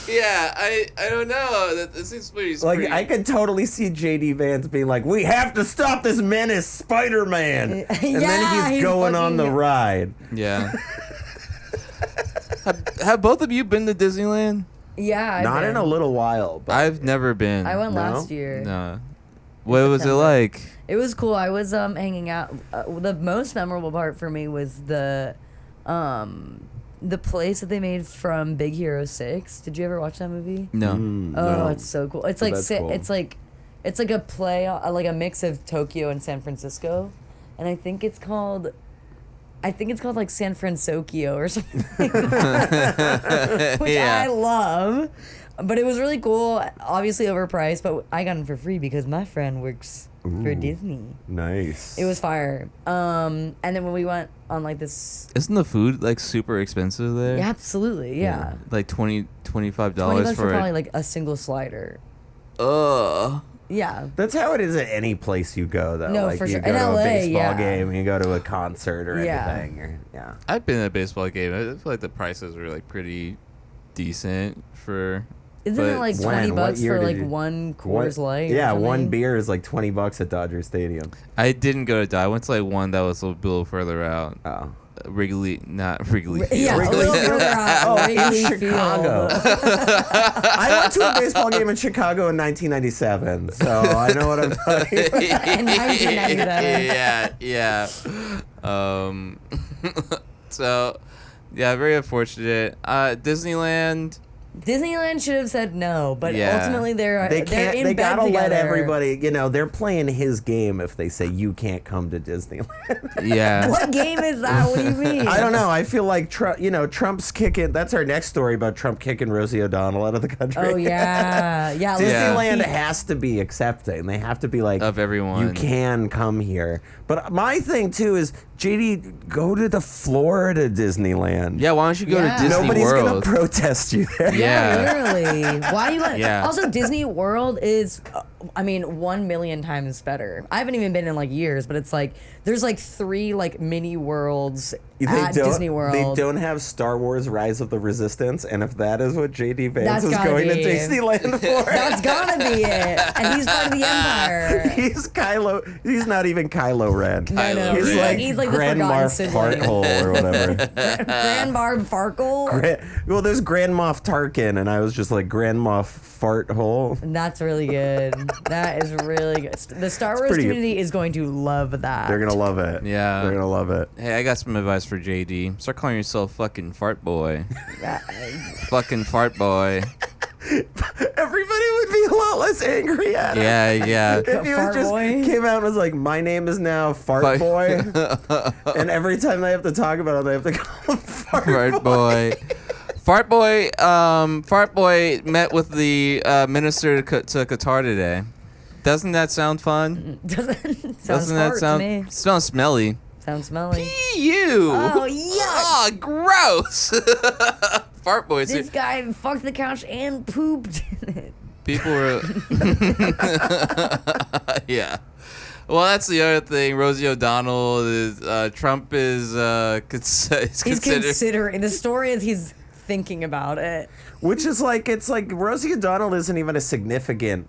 [SPEAKER 2] Yeah, I don't know. That seems pretty.
[SPEAKER 3] Like, I could totally see JD Vance being like, "We have to stop this menace, Spider-Man," and
[SPEAKER 1] Yeah,
[SPEAKER 3] then he's going on the
[SPEAKER 1] fucking-
[SPEAKER 3] ride.
[SPEAKER 2] Yeah. have both of you been to Disneyland?
[SPEAKER 1] Yeah,
[SPEAKER 3] Not in a little while, but
[SPEAKER 2] I've never been.
[SPEAKER 1] I went
[SPEAKER 3] No?
[SPEAKER 1] last year.
[SPEAKER 2] No. What was it
[SPEAKER 1] September.
[SPEAKER 2] like?
[SPEAKER 1] It was cool. I was hanging out. The most memorable part for me was the place that they made from Big Hero 6. Did you ever watch that movie?
[SPEAKER 2] No.
[SPEAKER 1] Oh,
[SPEAKER 3] no.
[SPEAKER 1] it's so cool. It's
[SPEAKER 3] Oh,
[SPEAKER 1] like
[SPEAKER 3] that's cool.
[SPEAKER 1] it's like a play, like a mix of Tokyo and San Francisco, and I think it's called like San Fransokyo or something, like that, which
[SPEAKER 2] Yeah.
[SPEAKER 1] I love. But it was really cool. Obviously overpriced, but I got it for free because my friend works for Disney.
[SPEAKER 3] nice.
[SPEAKER 1] It was fire. And then when we went on like this,
[SPEAKER 2] Isn't the food like super expensive there?
[SPEAKER 1] yeah, absolutely, yeah.
[SPEAKER 2] Like $25
[SPEAKER 1] $20
[SPEAKER 2] for
[SPEAKER 1] probably like a single slider.
[SPEAKER 2] Ugh.
[SPEAKER 1] Yeah.
[SPEAKER 3] That's how it is at any place you go, though.
[SPEAKER 1] No,
[SPEAKER 3] like
[SPEAKER 1] for
[SPEAKER 3] you
[SPEAKER 1] sure.
[SPEAKER 3] go
[SPEAKER 1] In
[SPEAKER 3] to
[SPEAKER 1] LA,
[SPEAKER 3] a baseball
[SPEAKER 1] yeah.
[SPEAKER 3] game, you go to a concert or
[SPEAKER 1] Yeah.
[SPEAKER 3] anything. Yeah.
[SPEAKER 2] I've been at a baseball game. I feel like the prices were like pretty decent for.
[SPEAKER 1] Isn't
[SPEAKER 2] but
[SPEAKER 1] it like
[SPEAKER 3] When?
[SPEAKER 1] 20
[SPEAKER 3] What
[SPEAKER 1] bucks
[SPEAKER 3] year
[SPEAKER 1] for
[SPEAKER 3] did
[SPEAKER 1] like
[SPEAKER 3] you-
[SPEAKER 1] one Coors Light? or
[SPEAKER 3] Yeah, one
[SPEAKER 1] something?
[SPEAKER 3] beer is like $20 at Dodger Stadium.
[SPEAKER 2] I didn't go to. I went to like one that was a little further out.
[SPEAKER 3] Oh.
[SPEAKER 2] not Wrigley Field.
[SPEAKER 1] Yeah, a little further out.
[SPEAKER 3] in
[SPEAKER 1] Wrigley
[SPEAKER 3] Chicago.
[SPEAKER 1] Field.
[SPEAKER 3] I went to a baseball game in Chicago in 1997, so I know what I'm talking about.
[SPEAKER 1] In 1997.
[SPEAKER 2] Yeah. So, yeah, very unfortunate. Disneyland.
[SPEAKER 1] Disneyland should have said no, but
[SPEAKER 2] Yeah.
[SPEAKER 1] ultimately they're
[SPEAKER 3] They
[SPEAKER 1] in
[SPEAKER 3] can't. They
[SPEAKER 1] bed
[SPEAKER 3] gotta let
[SPEAKER 1] together.
[SPEAKER 3] everybody. They're playing his game if they say you can't come to Disneyland.
[SPEAKER 2] Yeah.
[SPEAKER 1] What game is that? What do you mean?
[SPEAKER 3] I don't know. I feel like Trump's kicking. That's our next story about Trump kicking Rosie O'Donnell out of the country.
[SPEAKER 1] Oh yeah.
[SPEAKER 3] Disneyland has to be accepting. They have to be like
[SPEAKER 2] Of everyone.
[SPEAKER 3] You can come here. But my thing too is JD, go to the Florida Disneyland.
[SPEAKER 2] Yeah, why don't you go
[SPEAKER 1] Yeah.
[SPEAKER 2] to Disney
[SPEAKER 3] Nobody's
[SPEAKER 2] World?
[SPEAKER 3] gonna protest you there.
[SPEAKER 2] Yeah.
[SPEAKER 1] Literally. Why you want?
[SPEAKER 2] Yeah.
[SPEAKER 1] Also, Disney World is, 1 million times better. I haven't even been in like years, but it's like there's like 3 like mini worlds at Disney World.
[SPEAKER 3] They don't have Star Wars: Rise of the Resistance, and if that is what JD Vance
[SPEAKER 1] That's
[SPEAKER 3] is
[SPEAKER 1] gotta
[SPEAKER 3] going to
[SPEAKER 1] be.
[SPEAKER 3] Disneyland for,
[SPEAKER 1] That's gotta be it. And he's part of the Empire.
[SPEAKER 3] he's Kylo. He's not even Kylo Ren.
[SPEAKER 1] No,
[SPEAKER 3] He's
[SPEAKER 2] Ren.
[SPEAKER 3] like,
[SPEAKER 1] he's like the
[SPEAKER 3] Grand
[SPEAKER 1] forgotten
[SPEAKER 3] Moff
[SPEAKER 1] sibling.
[SPEAKER 3] Farthole or whatever.
[SPEAKER 1] Grand Barb Farkle.
[SPEAKER 3] Well, there's Grand Moff Tarkin, and I was just like Grand Moff Farthole.
[SPEAKER 1] That's really good. That is really good. The Star Wars
[SPEAKER 3] pretty good.
[SPEAKER 1] community is going to love that.
[SPEAKER 3] They're gonna love it.
[SPEAKER 2] Yeah.
[SPEAKER 3] they're gonna love it.
[SPEAKER 2] Hey, I got some advice for JD. Start calling yourself fucking fart boy. Fucking fart boy.
[SPEAKER 3] Everybody would be a lot less angry at it.
[SPEAKER 2] Yeah.
[SPEAKER 3] If he was
[SPEAKER 1] Fart
[SPEAKER 3] just
[SPEAKER 1] boy?
[SPEAKER 3] came out and was like, "My name is now Fart
[SPEAKER 2] Fuck.
[SPEAKER 3] Boy," and every time they have to talk about it, they have to call him Fart,
[SPEAKER 2] Fart boy. Fart boy met with the minister to Qatar today. Doesn't that sound fun?
[SPEAKER 1] Sounds
[SPEAKER 2] Doesn't that
[SPEAKER 1] fart
[SPEAKER 2] sound
[SPEAKER 1] to me.
[SPEAKER 2] smells smelly?
[SPEAKER 1] Sounds smelly.
[SPEAKER 2] You.
[SPEAKER 1] Oh, yuck.
[SPEAKER 2] Oh, gross. Fart boy.
[SPEAKER 1] This guy fucked the couch and pooped in it.
[SPEAKER 2] People were. Yeah. Well, that's the other thing. Rosie O'Donnell is. Trump is. He's
[SPEAKER 1] He's considering. The story is he's thinking about it.
[SPEAKER 3] Which is like, it's like Rosie O'Donnell isn't even a significant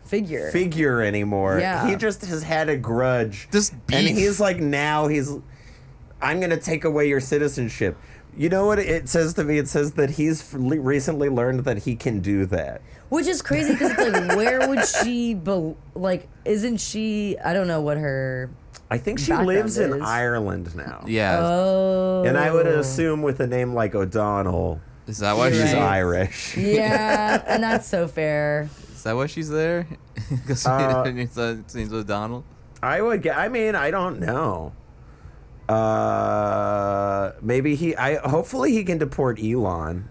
[SPEAKER 3] figure anymore.
[SPEAKER 1] Yeah.
[SPEAKER 3] He just has had a grudge.
[SPEAKER 2] Just
[SPEAKER 3] And
[SPEAKER 2] beef.
[SPEAKER 3] he's like, I'm going to take away your citizenship. You know what it says to me? It says that he's recently learned that he can do that.
[SPEAKER 1] Which is crazy because it's like, where would she isn't she, I don't know what her
[SPEAKER 3] I think she
[SPEAKER 1] background
[SPEAKER 3] lives in
[SPEAKER 1] is.
[SPEAKER 3] Ireland now.
[SPEAKER 2] Yeah.
[SPEAKER 1] Oh.
[SPEAKER 3] And I would assume with a name like O'Donnell,
[SPEAKER 2] Is that why
[SPEAKER 1] You're
[SPEAKER 3] she's
[SPEAKER 1] right.
[SPEAKER 3] Irish.
[SPEAKER 1] Yeah, and that's so fair.
[SPEAKER 2] Is that why she's there? Because it seems O'Donnell.
[SPEAKER 3] I don't know. Maybe hopefully he can deport Elon.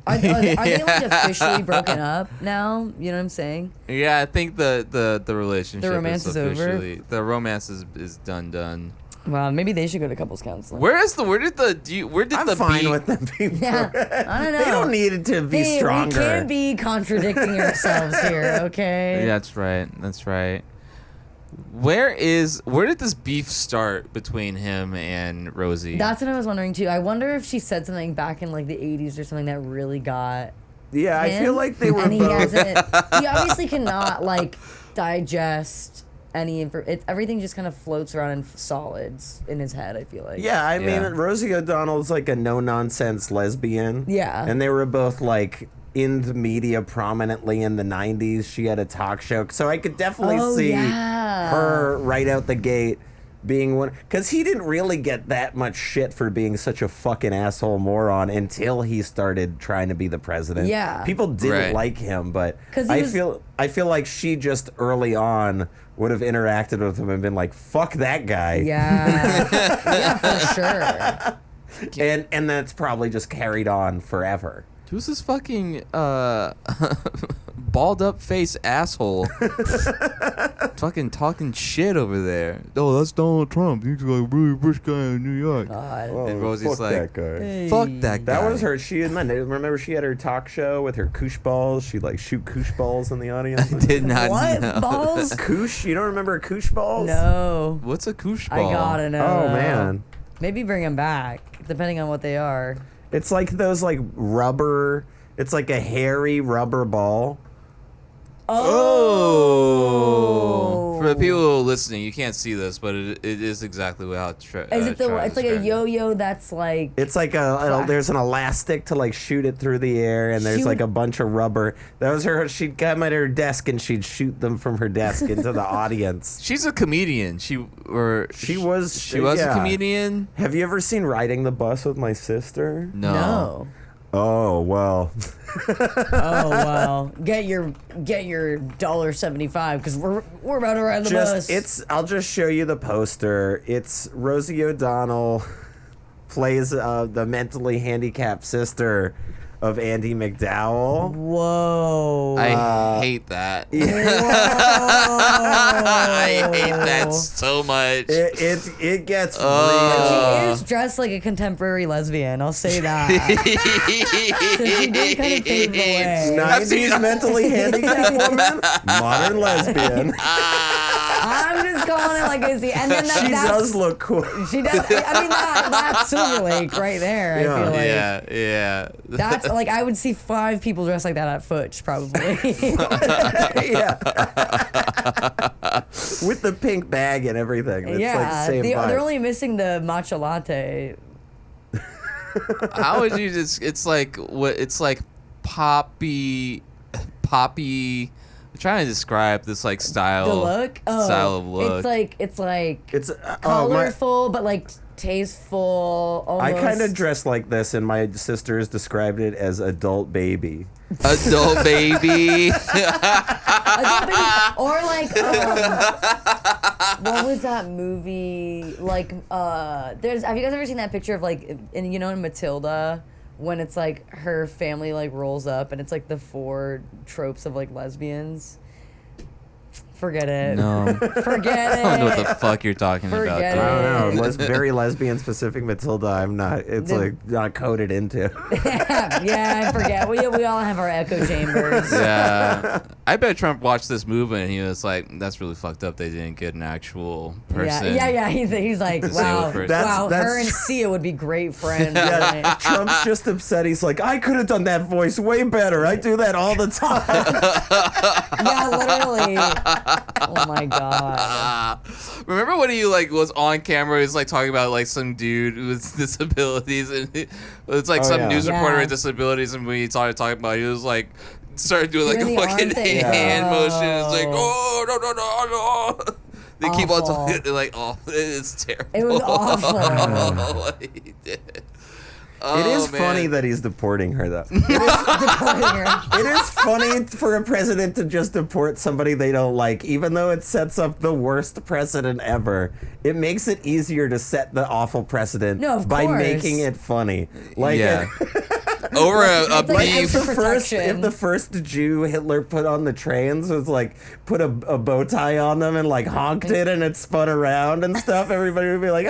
[SPEAKER 1] Are they like officially broken up now? You know what I'm saying?
[SPEAKER 2] Yeah, I think the relationship.
[SPEAKER 1] The romance is over?
[SPEAKER 2] officially, The romance is done.
[SPEAKER 1] Well, maybe they should go to couples counseling.
[SPEAKER 2] Where did the
[SPEAKER 3] I'm
[SPEAKER 2] beef?
[SPEAKER 3] fine with them people.
[SPEAKER 1] Yeah, I don't know.
[SPEAKER 3] They don't need it to be
[SPEAKER 1] Hey,
[SPEAKER 3] stronger.
[SPEAKER 1] We can't be contradicting ourselves here, okay?
[SPEAKER 2] Yeah, that's right. Where did this beef start between him and Rosie?
[SPEAKER 1] That's what I was wondering too. I wonder if she said something back in like the 80s or something that really got
[SPEAKER 3] Yeah, I
[SPEAKER 1] him,
[SPEAKER 3] feel like they were
[SPEAKER 1] and he
[SPEAKER 3] both.
[SPEAKER 1] he obviously cannot like digest any everything just kind of floats around in solids in his head, I feel like.
[SPEAKER 3] Yeah, I mean,
[SPEAKER 2] Yeah.
[SPEAKER 3] Rosie O'Donnell's like a no-nonsense lesbian.
[SPEAKER 1] Yeah.
[SPEAKER 3] And they were both like in the media prominently in the 90s. She had a talk show. So I could definitely see her right out the gate being one. Because he didn't really get that much shit for being such a fucking asshole moron until he started trying to be the president.
[SPEAKER 1] Yeah.
[SPEAKER 3] People didn't
[SPEAKER 2] Right.
[SPEAKER 3] like him, but
[SPEAKER 1] 'Cause he
[SPEAKER 3] I feel like she just early on would have interacted with him and been like, fuck that guy.
[SPEAKER 1] Yeah. Yeah, for sure.
[SPEAKER 3] And that's probably just carried on forever.
[SPEAKER 2] Who's this fucking balled up face asshole? Fucking talking shit over there. Oh, that's Donald Trump. He's like a really rich guy in New York.
[SPEAKER 1] God.
[SPEAKER 2] And Rosie's
[SPEAKER 3] fuck
[SPEAKER 2] like,
[SPEAKER 3] that guy.
[SPEAKER 1] Hey.
[SPEAKER 2] Fuck that guy.
[SPEAKER 3] That was her. Remember she had her talk show with her koosh balls. She'd like shoot koosh balls in the audience.
[SPEAKER 2] Did not
[SPEAKER 1] What?
[SPEAKER 2] know.
[SPEAKER 1] Balls?
[SPEAKER 3] Koosh? You don't remember koosh balls?
[SPEAKER 1] No.
[SPEAKER 2] What's a koosh
[SPEAKER 1] I
[SPEAKER 2] ball?
[SPEAKER 1] gotta know.
[SPEAKER 3] Oh man,
[SPEAKER 1] Maybe bring them back, depending on what they are.
[SPEAKER 3] it's like those like rubber. It's like a hairy rubber ball.
[SPEAKER 2] Oh. For For people listening, you can't see this, but it is exactly how.
[SPEAKER 1] Is it it's like a yo-yo that's like?
[SPEAKER 3] It's like there's an elastic to like shoot it through the air, and there's like a bunch of rubber. That was her. She'd come at her desk and she'd shoot them from her desk into the audience.
[SPEAKER 2] She's a comedian. She was a comedian.
[SPEAKER 3] Have you ever seen Riding the Bus with My Sister?
[SPEAKER 2] No.
[SPEAKER 3] Oh well.
[SPEAKER 1] Oh well. Get your $1.75 because we're about to ride the bus.
[SPEAKER 3] I'll just show you the poster. It's Rosie O'Donnell plays the mentally handicapped sister of Andy McDowell.
[SPEAKER 1] Whoa.
[SPEAKER 2] I hate that.
[SPEAKER 3] Yeah.
[SPEAKER 2] I hate that so much.
[SPEAKER 3] It gets
[SPEAKER 1] She is dressed like a contemporary lesbian, I'll say that. So she did kind of pave the way.
[SPEAKER 3] 90s mentally handicapped woman, modern lesbian.
[SPEAKER 1] I'm just calling it like I see. And then
[SPEAKER 3] She does look cool.
[SPEAKER 1] She does. I mean, that's Silver Lake right there.
[SPEAKER 3] Yeah.
[SPEAKER 1] I feel like.
[SPEAKER 2] Yeah.
[SPEAKER 1] That's like I would see 5 people dressed like that at Futch probably.
[SPEAKER 3] Yeah. With the pink bag and everything. It's like the same vibe.
[SPEAKER 1] They're only missing the matcha latte.
[SPEAKER 2] How would you just? It's like what? It's like poppy. I'm trying to describe this like style.
[SPEAKER 1] The look. Oh,
[SPEAKER 2] style of look.
[SPEAKER 1] It's colorful, but like tasteful. Almost.
[SPEAKER 3] I kind of dress like this, and my sisters described it as adult baby.
[SPEAKER 2] Adult baby.
[SPEAKER 1] Or like, what was that movie? Like, have you guys ever seen that picture of like, in Matilda, when it's like her family like rolls up and it's like the 4 tropes of like lesbians? Forget it.
[SPEAKER 2] No.
[SPEAKER 1] Forget it.
[SPEAKER 2] I don't know what the fuck you're talking about.
[SPEAKER 3] I don't know. Very lesbian specific Matilda. I'm not. It's like not coded into.
[SPEAKER 1] Yeah, I forget. We all have our echo chambers.
[SPEAKER 2] Yeah. I bet Trump watched this movie and he was like, "That's really fucked up. They didn't get an actual person."
[SPEAKER 1] Yeah. He's like, wow,
[SPEAKER 3] That's
[SPEAKER 1] her and Sia would be great friends.
[SPEAKER 3] Yeah, Trump's just upset. He's like, I could have done that voice way better. I do that all the time.
[SPEAKER 1] Yeah, literally. Oh my god.
[SPEAKER 2] Remember when he like was on camera? He was like talking about like some dude with disabilities, and it's like some news reporter with disabilities, and when he started talking about, it, he was like started doing like a fucking hand motion. It's like, oh no. They keep on talking like, oh, it's terrible.
[SPEAKER 1] It was awful.
[SPEAKER 2] What he did.
[SPEAKER 3] It is funny that he's deporting her, though. It is funny for a president to just deport somebody they don't like, even though it sets up the worst precedent ever. It makes it easier to set the awful precedent by making it funny. Like,
[SPEAKER 2] over a beef.
[SPEAKER 3] If the first Jew Hitler put on the trains was like put a bow tie on them and like honked it and it spun around and stuff, everybody would be like,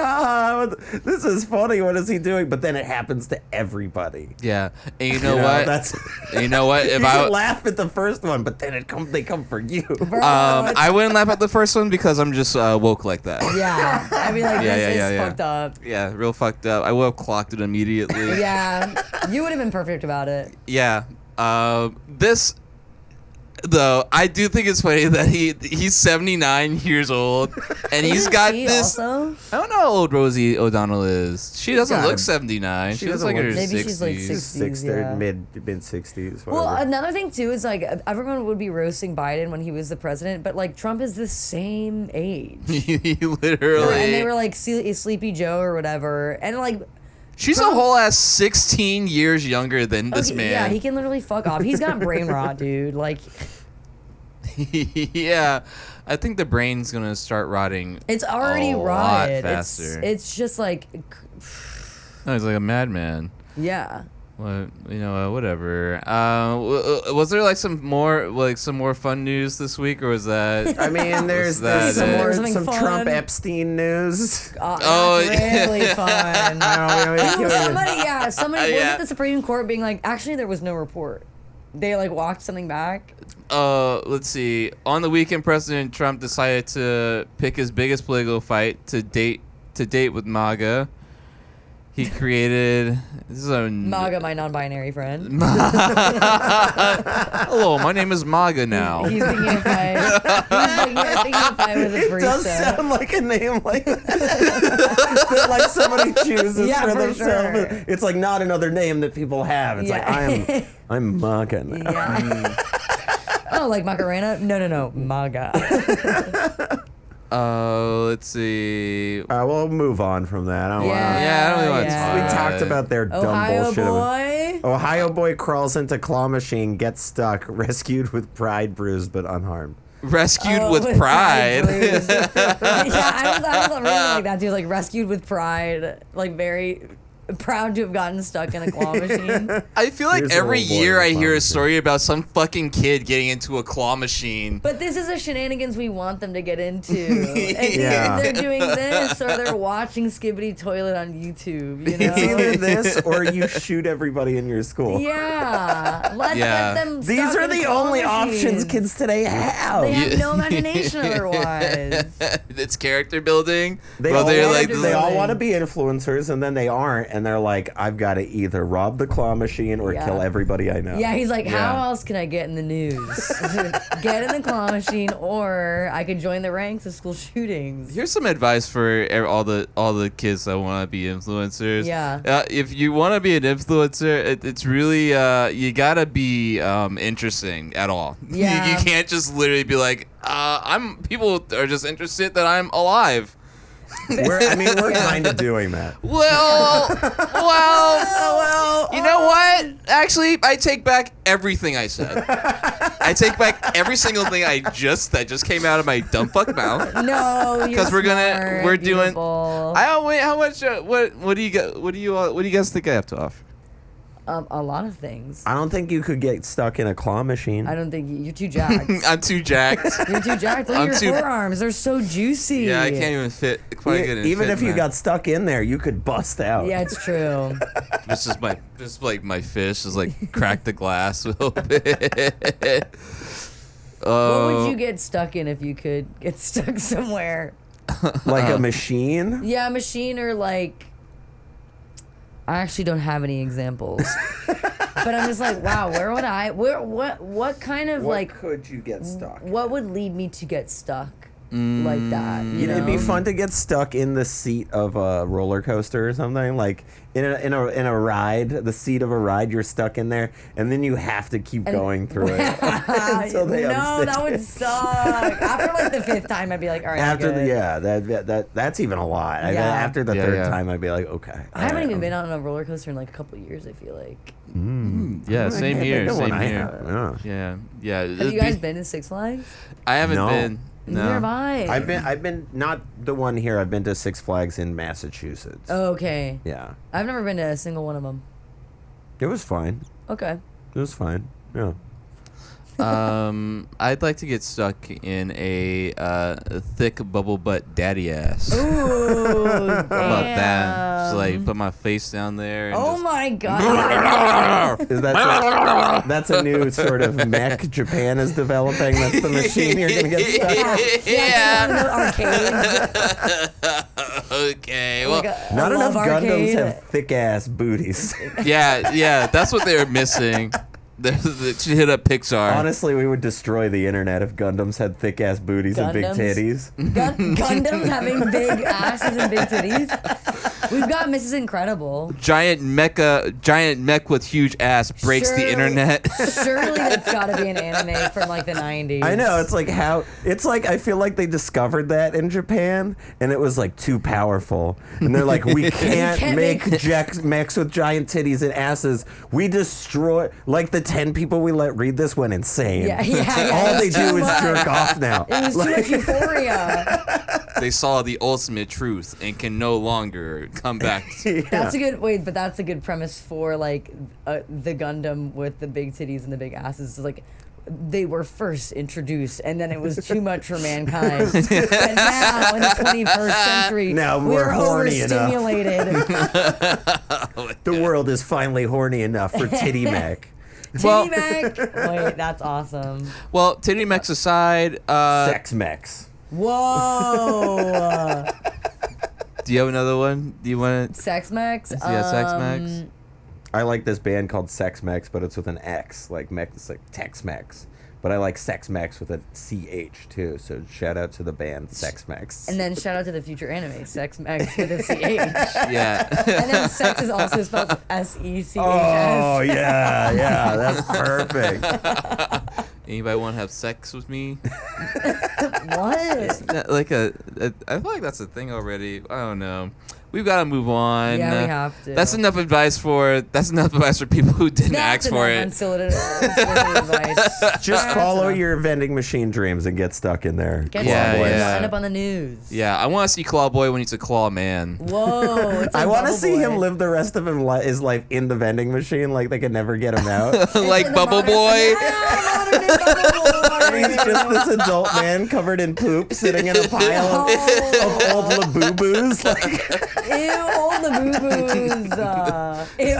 [SPEAKER 3] this is funny. What is he doing? But then it happens to everybody.
[SPEAKER 2] Yeah, and you know what? You know what? If
[SPEAKER 3] I laugh at the first one, but then they come for you.
[SPEAKER 2] I wouldn't laugh at the first one because I'm just woke like that.
[SPEAKER 1] Yeah, I mean like this is fucked up.
[SPEAKER 2] Yeah, real fucked up. I would have clocked it immediately.
[SPEAKER 1] Yeah, you would have been perfect about it.
[SPEAKER 2] Yeah. This though, I do think it's funny that he's 79 years old and he's got this. Also? I don't know how old Rosie O'Donnell is. She doesn't look 79. She looks like in her 60s.
[SPEAKER 1] She's like 60s,
[SPEAKER 3] mid 60s.
[SPEAKER 1] Well, another thing too is like everyone would be roasting Biden when he was the president, but like Trump is the same age.
[SPEAKER 2] He literally.
[SPEAKER 1] And they were like Sleepy Joe or whatever, and like.
[SPEAKER 2] She's Trump, a whole ass 16 years younger than this man.
[SPEAKER 1] Yeah, he can literally fuck off. He's got brain rot, dude. Like.
[SPEAKER 2] Yeah, I think the brain's gonna start rotting.
[SPEAKER 1] It's already rotted.
[SPEAKER 2] Faster.
[SPEAKER 1] It's just like.
[SPEAKER 2] No, he's like a madman.
[SPEAKER 1] Yeah.
[SPEAKER 2] Well, whatever. Was there like some more fun news this week, or was that?
[SPEAKER 3] I mean, there's some Trump Epstein news.
[SPEAKER 1] Really fun. Somebody was at the Supreme Court being like, actually, there was no report. They like walked something back.
[SPEAKER 2] Let's see. On the weekend, President Trump decided to pick his biggest political fight to date with MAGA. He created. This is a
[SPEAKER 1] Maga, my non-binary friend.
[SPEAKER 2] Hello, my name is Maga now.
[SPEAKER 1] He's thinking if I was a
[SPEAKER 3] It does
[SPEAKER 1] barista.
[SPEAKER 3] sound like a name like that like somebody chooses
[SPEAKER 1] Yeah,
[SPEAKER 3] for
[SPEAKER 1] for
[SPEAKER 3] themselves.
[SPEAKER 1] sure.
[SPEAKER 3] It's like not another name that people have. It's like I'm Maga now.
[SPEAKER 1] Yeah. Oh, like Macarena? No, Maga.
[SPEAKER 2] Let's see.
[SPEAKER 3] We'll move on from that. I don't wanna,
[SPEAKER 2] Yeah, I don't really want to talk
[SPEAKER 3] we
[SPEAKER 2] about
[SPEAKER 3] talked
[SPEAKER 2] it.
[SPEAKER 3] about their dumb
[SPEAKER 1] Ohio
[SPEAKER 3] bullshit.
[SPEAKER 1] boy.
[SPEAKER 3] Ohio boy crawls into claw machine, gets stuck, rescued with pride, bruised but unharmed.
[SPEAKER 2] Rescued
[SPEAKER 1] Oh,
[SPEAKER 2] with pride.
[SPEAKER 1] bruised. Yeah, I was really like that too. Like rescued with pride. Like very proud to have gotten stuck in a claw machine.
[SPEAKER 2] I feel like
[SPEAKER 3] Here's a
[SPEAKER 2] every
[SPEAKER 3] little boy
[SPEAKER 2] year
[SPEAKER 3] with
[SPEAKER 2] I
[SPEAKER 3] a claw
[SPEAKER 2] hear a
[SPEAKER 3] machine.
[SPEAKER 2] story about some fucking kid getting into a claw machine.
[SPEAKER 1] But this is a shenanigans we want them to get into. And
[SPEAKER 3] Yeah.
[SPEAKER 1] they're doing this or they're watching Skibbity Toilet on YouTube, you know?
[SPEAKER 3] It's either this or you shoot everybody in your school.
[SPEAKER 1] Yeah. Let's
[SPEAKER 2] Yeah.
[SPEAKER 1] get them
[SPEAKER 3] These
[SPEAKER 1] stuck
[SPEAKER 3] are
[SPEAKER 1] in
[SPEAKER 3] the
[SPEAKER 1] claw
[SPEAKER 3] only options
[SPEAKER 1] machines.
[SPEAKER 3] kids today have.
[SPEAKER 1] They have no imagination otherwise.
[SPEAKER 2] It's character building.
[SPEAKER 3] They
[SPEAKER 2] Well,
[SPEAKER 3] all,
[SPEAKER 2] they're
[SPEAKER 3] want,
[SPEAKER 2] like,
[SPEAKER 3] they all want to be influencers, and then they aren't, and they're like, I've got to either rob the claw machine or
[SPEAKER 1] Yeah.
[SPEAKER 3] kill everybody I know.
[SPEAKER 1] Yeah, he's like, how
[SPEAKER 2] Yeah.
[SPEAKER 1] else can I get in the news? Get in the claw machine, or I could join the ranks of school shootings.
[SPEAKER 2] Here's some advice for all the kids that want to be influencers.
[SPEAKER 1] Yeah.
[SPEAKER 2] If you want to be an influencer, it's really you gotta be interesting at all.
[SPEAKER 1] Yeah.
[SPEAKER 2] You can't just literally be like, people are just interested that I'm alive.
[SPEAKER 3] We're kind of doing that.
[SPEAKER 2] Well, you know what? Actually, I take back everything I said. I take back every single thing that just came out of my dumb fuck mouth.
[SPEAKER 1] No, you're
[SPEAKER 2] 'Cause we're doing.
[SPEAKER 1] beautiful.
[SPEAKER 2] Wait. How much? What do you got? What do you guys think I have to offer?
[SPEAKER 1] A lot of things.
[SPEAKER 3] I don't think you could get stuck in a claw machine.
[SPEAKER 1] I don't think you're too jacked.
[SPEAKER 2] I'm too jacked.
[SPEAKER 1] You're too jacked. Look
[SPEAKER 2] I'm
[SPEAKER 1] at your
[SPEAKER 2] too-
[SPEAKER 1] forearms. They're so juicy.
[SPEAKER 2] Yeah, I can't even fit. Quite good.
[SPEAKER 3] Even if you got stuck in there, you could bust out.
[SPEAKER 1] Yeah, it's true.
[SPEAKER 2] This is my fish is like crack the glass a little bit.
[SPEAKER 1] What would you get stuck in if you could get stuck somewhere?
[SPEAKER 3] Like a machine?
[SPEAKER 1] Yeah, a machine or like. I actually don't have any examples, but I'm just like, wow, where would I? What kind of like?
[SPEAKER 3] could you get stuck?
[SPEAKER 1] What would lead me to get stuck like that? You know?
[SPEAKER 3] It'd be fun to get stuck in the seat of a roller coaster or something, like in a ride, the seat of a ride. You're stuck in there, and then you have to keep going through it until they
[SPEAKER 1] no,
[SPEAKER 3] unstick
[SPEAKER 1] that would
[SPEAKER 3] it.
[SPEAKER 1] suck. After like the 5th time, I'd be like, all right,
[SPEAKER 3] After
[SPEAKER 1] I'm
[SPEAKER 3] the
[SPEAKER 1] good.
[SPEAKER 3] that's even a lot.
[SPEAKER 1] Yeah.
[SPEAKER 3] After the
[SPEAKER 2] Yeah,
[SPEAKER 3] third
[SPEAKER 2] yeah.
[SPEAKER 3] time, I'd be like, okay.
[SPEAKER 1] I haven't even been on a roller coaster in like a couple of years. I feel like.
[SPEAKER 2] Yeah, same here. Same
[SPEAKER 3] I
[SPEAKER 2] here.
[SPEAKER 3] have. Yeah.
[SPEAKER 2] Yeah.
[SPEAKER 1] Have you guys been to Six Flags?
[SPEAKER 2] I haven't
[SPEAKER 3] No.
[SPEAKER 2] been. No.
[SPEAKER 1] Neither have I.
[SPEAKER 3] I've been not the one here. I've been to Six Flags in Massachusetts.
[SPEAKER 1] Oh, okay.
[SPEAKER 3] Yeah,
[SPEAKER 1] I've never been to a single one of them.
[SPEAKER 3] it was fine.
[SPEAKER 1] Okay.
[SPEAKER 3] It was fine. Yeah.
[SPEAKER 2] I'd like to get stuck in a thick bubble butt daddy ass.
[SPEAKER 1] Ooh,
[SPEAKER 2] How about that? Just
[SPEAKER 1] damn.
[SPEAKER 2] like put my face down there. And
[SPEAKER 1] Oh
[SPEAKER 2] just,
[SPEAKER 1] my god.
[SPEAKER 3] Is that that's a new sort of mech Japan is developing? That's the machine you're gonna get stuck in?
[SPEAKER 2] Yeah.
[SPEAKER 1] Arcades.
[SPEAKER 2] Okay. Well,
[SPEAKER 1] Like a
[SPEAKER 3] Not enough
[SPEAKER 1] love
[SPEAKER 3] Gundams
[SPEAKER 1] arcade.
[SPEAKER 3] have thick ass booties.
[SPEAKER 2] yeah. That's what they were missing. They should hit up Pixar.
[SPEAKER 3] Honestly, we would destroy the internet if Gundams had thick ass booties and big
[SPEAKER 1] Gundams?
[SPEAKER 3] titties.
[SPEAKER 1] Gundams having big asses and big titties. We've got Mrs. Incredible.
[SPEAKER 2] Giant mech with huge ass breaks the
[SPEAKER 1] Surely-
[SPEAKER 2] internet.
[SPEAKER 1] Surely that's got to be an anime from like the 90s.
[SPEAKER 3] I know, it's like I feel like they discovered that in Japan and it was like too powerful. And they're like, we can't make mechs with giant titties and asses. We destroy, like the 10 people we let read this went insane.
[SPEAKER 1] Yeah,
[SPEAKER 3] All they
[SPEAKER 1] it's
[SPEAKER 3] do
[SPEAKER 1] too
[SPEAKER 3] is
[SPEAKER 1] much.
[SPEAKER 3] jerk off now.
[SPEAKER 1] It was too much euphoria.
[SPEAKER 2] They saw the ultimate truth and can no longer come back.
[SPEAKER 1] That's a good but that's a good premise for like the Gundam with the big titties and the big asses. It's like they were first introduced, and then it was too much for mankind. And now in the 21st century,
[SPEAKER 3] Now we're horny enough.
[SPEAKER 1] overstimulated.
[SPEAKER 3] The world is finally horny enough for titty mech.
[SPEAKER 2] Well-
[SPEAKER 1] Titty mech. Wait, that's awesome.
[SPEAKER 2] Well, titty mechs aside,
[SPEAKER 3] Sex mechs.
[SPEAKER 1] Whoa.
[SPEAKER 2] Do you have another one? Do you want to?
[SPEAKER 1] Sex Max.
[SPEAKER 2] Yeah, Sex Max.
[SPEAKER 3] I like this band called Sex Mex, but it's with an X, like Mex, it's like Tex Mex. But I like Sex Mex with a CH too. So shout out to the band Sex Mex.
[SPEAKER 1] And then shout out to the future anime, Sex Max with a CH.
[SPEAKER 2] Yeah.
[SPEAKER 1] And then sex is also spelled SECHS.
[SPEAKER 3] Oh yeah, that's perfect.
[SPEAKER 2] Anybody want to have sex with me?
[SPEAKER 1] What?
[SPEAKER 2] Like I feel like that's a thing already. I don't know. We've got to move on.
[SPEAKER 1] Yeah, we have to.
[SPEAKER 2] That's enough advice for people who didn't ask for it.
[SPEAKER 1] Unsolicited advice.
[SPEAKER 3] Just follow your vending machine dreams and get stuck in there.
[SPEAKER 1] Get
[SPEAKER 2] Yeah,
[SPEAKER 1] some boys.
[SPEAKER 2] yeah.
[SPEAKER 1] End up on the news.
[SPEAKER 2] Yeah, I want to see Claw Boy when he's a Claw Man.
[SPEAKER 1] Whoa. It's
[SPEAKER 3] I
[SPEAKER 1] like
[SPEAKER 3] want to
[SPEAKER 1] Bubble
[SPEAKER 3] see
[SPEAKER 1] Boy.
[SPEAKER 3] him live the rest of his life in the vending machine, like they could never get him out.
[SPEAKER 2] Like
[SPEAKER 1] the
[SPEAKER 2] Bubble
[SPEAKER 1] modern-
[SPEAKER 2] Boy.
[SPEAKER 1] Yeah, modern day Bubble Boy.
[SPEAKER 3] He's just this adult man covered in poop, sitting in a pile of old Labubu's. Like,
[SPEAKER 1] Ew, old Labubu's. Ew.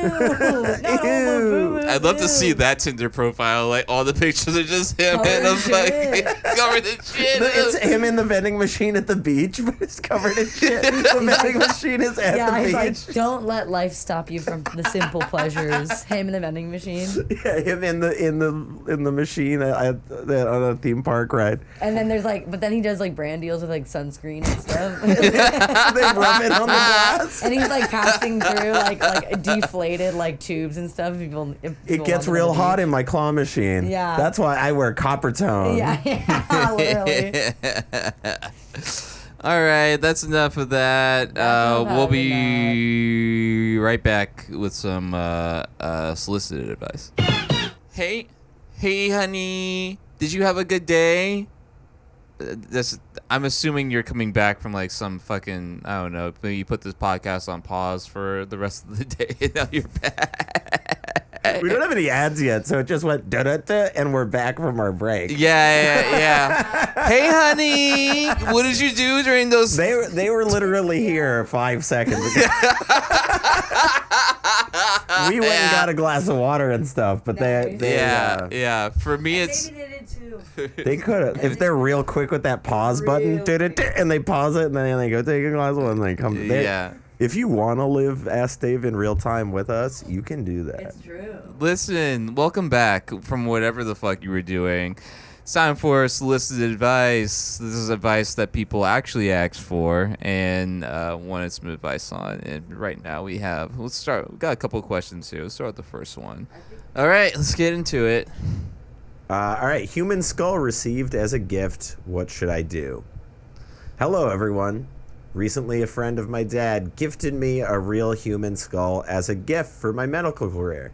[SPEAKER 1] Not old Labubu's.
[SPEAKER 2] I'd love to see
[SPEAKER 1] ew.
[SPEAKER 2] that Tinder profile. Like all the pictures are just him
[SPEAKER 1] Covered
[SPEAKER 2] and I'm
[SPEAKER 1] in shit.
[SPEAKER 2] like covered in shit.
[SPEAKER 3] it's him in the vending machine at the beach, but it's covered in shit. The vending machine is at
[SPEAKER 1] Yeah,
[SPEAKER 3] the
[SPEAKER 1] he's
[SPEAKER 3] beach.
[SPEAKER 1] like, don't let life stop you from the simple pleasures. Him in the vending machine.
[SPEAKER 3] Yeah, him in the machine on a theme park ride.
[SPEAKER 1] And then there's like, but then he does like brand deals with like sunscreen and stuff.
[SPEAKER 3] They rub it on the glass.
[SPEAKER 1] And he's like passing through like deflated like tubes and stuff. If
[SPEAKER 3] It
[SPEAKER 1] people
[SPEAKER 3] gets
[SPEAKER 1] want
[SPEAKER 3] real
[SPEAKER 1] them
[SPEAKER 3] hot
[SPEAKER 1] to
[SPEAKER 3] in my claw machine.
[SPEAKER 1] Yeah.
[SPEAKER 3] That's why I wear copper tone.
[SPEAKER 1] be- Yeah, literally.
[SPEAKER 2] All right, that's enough of that.
[SPEAKER 1] That's enough
[SPEAKER 2] We'll
[SPEAKER 1] of
[SPEAKER 2] be right back with some solicited advice. Hey, honey, did you have a good day? I'm assuming you're coming back from like some fucking, I don't know, maybe you put this podcast on pause for the rest of the day and now you're back.
[SPEAKER 3] We don't have any ads yet, so it just went da-da-da, and we're back from our break.
[SPEAKER 2] Yeah. Hey, honey, what did you do during those?
[SPEAKER 3] They were literally here 5 seconds ago. We went and got a glass of water and stuff, but they
[SPEAKER 2] Yeah. For me, it's.
[SPEAKER 1] Maybe they did too.
[SPEAKER 3] they could have if they're real quick with that pause button,
[SPEAKER 1] Real
[SPEAKER 3] da-da-da, and they pause it, and then they go take a glass of water, and they come.
[SPEAKER 2] Yeah.
[SPEAKER 3] If you want to live Ask Dave in real time with us, you can do that.
[SPEAKER 1] It's true.
[SPEAKER 2] Listen, welcome back from whatever the fuck you were doing. It's time for solicited advice. This is advice that people actually asked for and wanted some advice on. And right now we got a couple of questions here. Let's start with the first one. All right, let's get into it.
[SPEAKER 3] All right, human skull received as a gift. What should I do? Hello, everyone. Recently, a friend of my dad gifted me a real human skull as a gift for my medical career.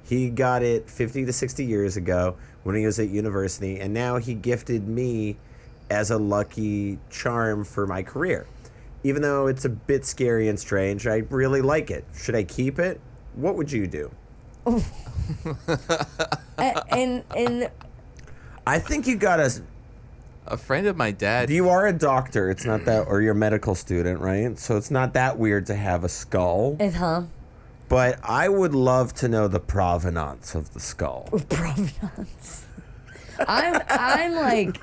[SPEAKER 3] He got it 50 to 60 years ago when he was at university, and now he gifted me as a lucky charm for my career. Even though it's a bit scary and strange, I really like it. Should I keep it? What would you do?
[SPEAKER 1] And
[SPEAKER 3] I think you gotta.
[SPEAKER 2] A friend of my dad.
[SPEAKER 3] You are a doctor. It's not that, or you're a medical student, right? So it's not that weird to have a skull. But I would love to know the provenance of the skull.
[SPEAKER 1] provenance. I'm like,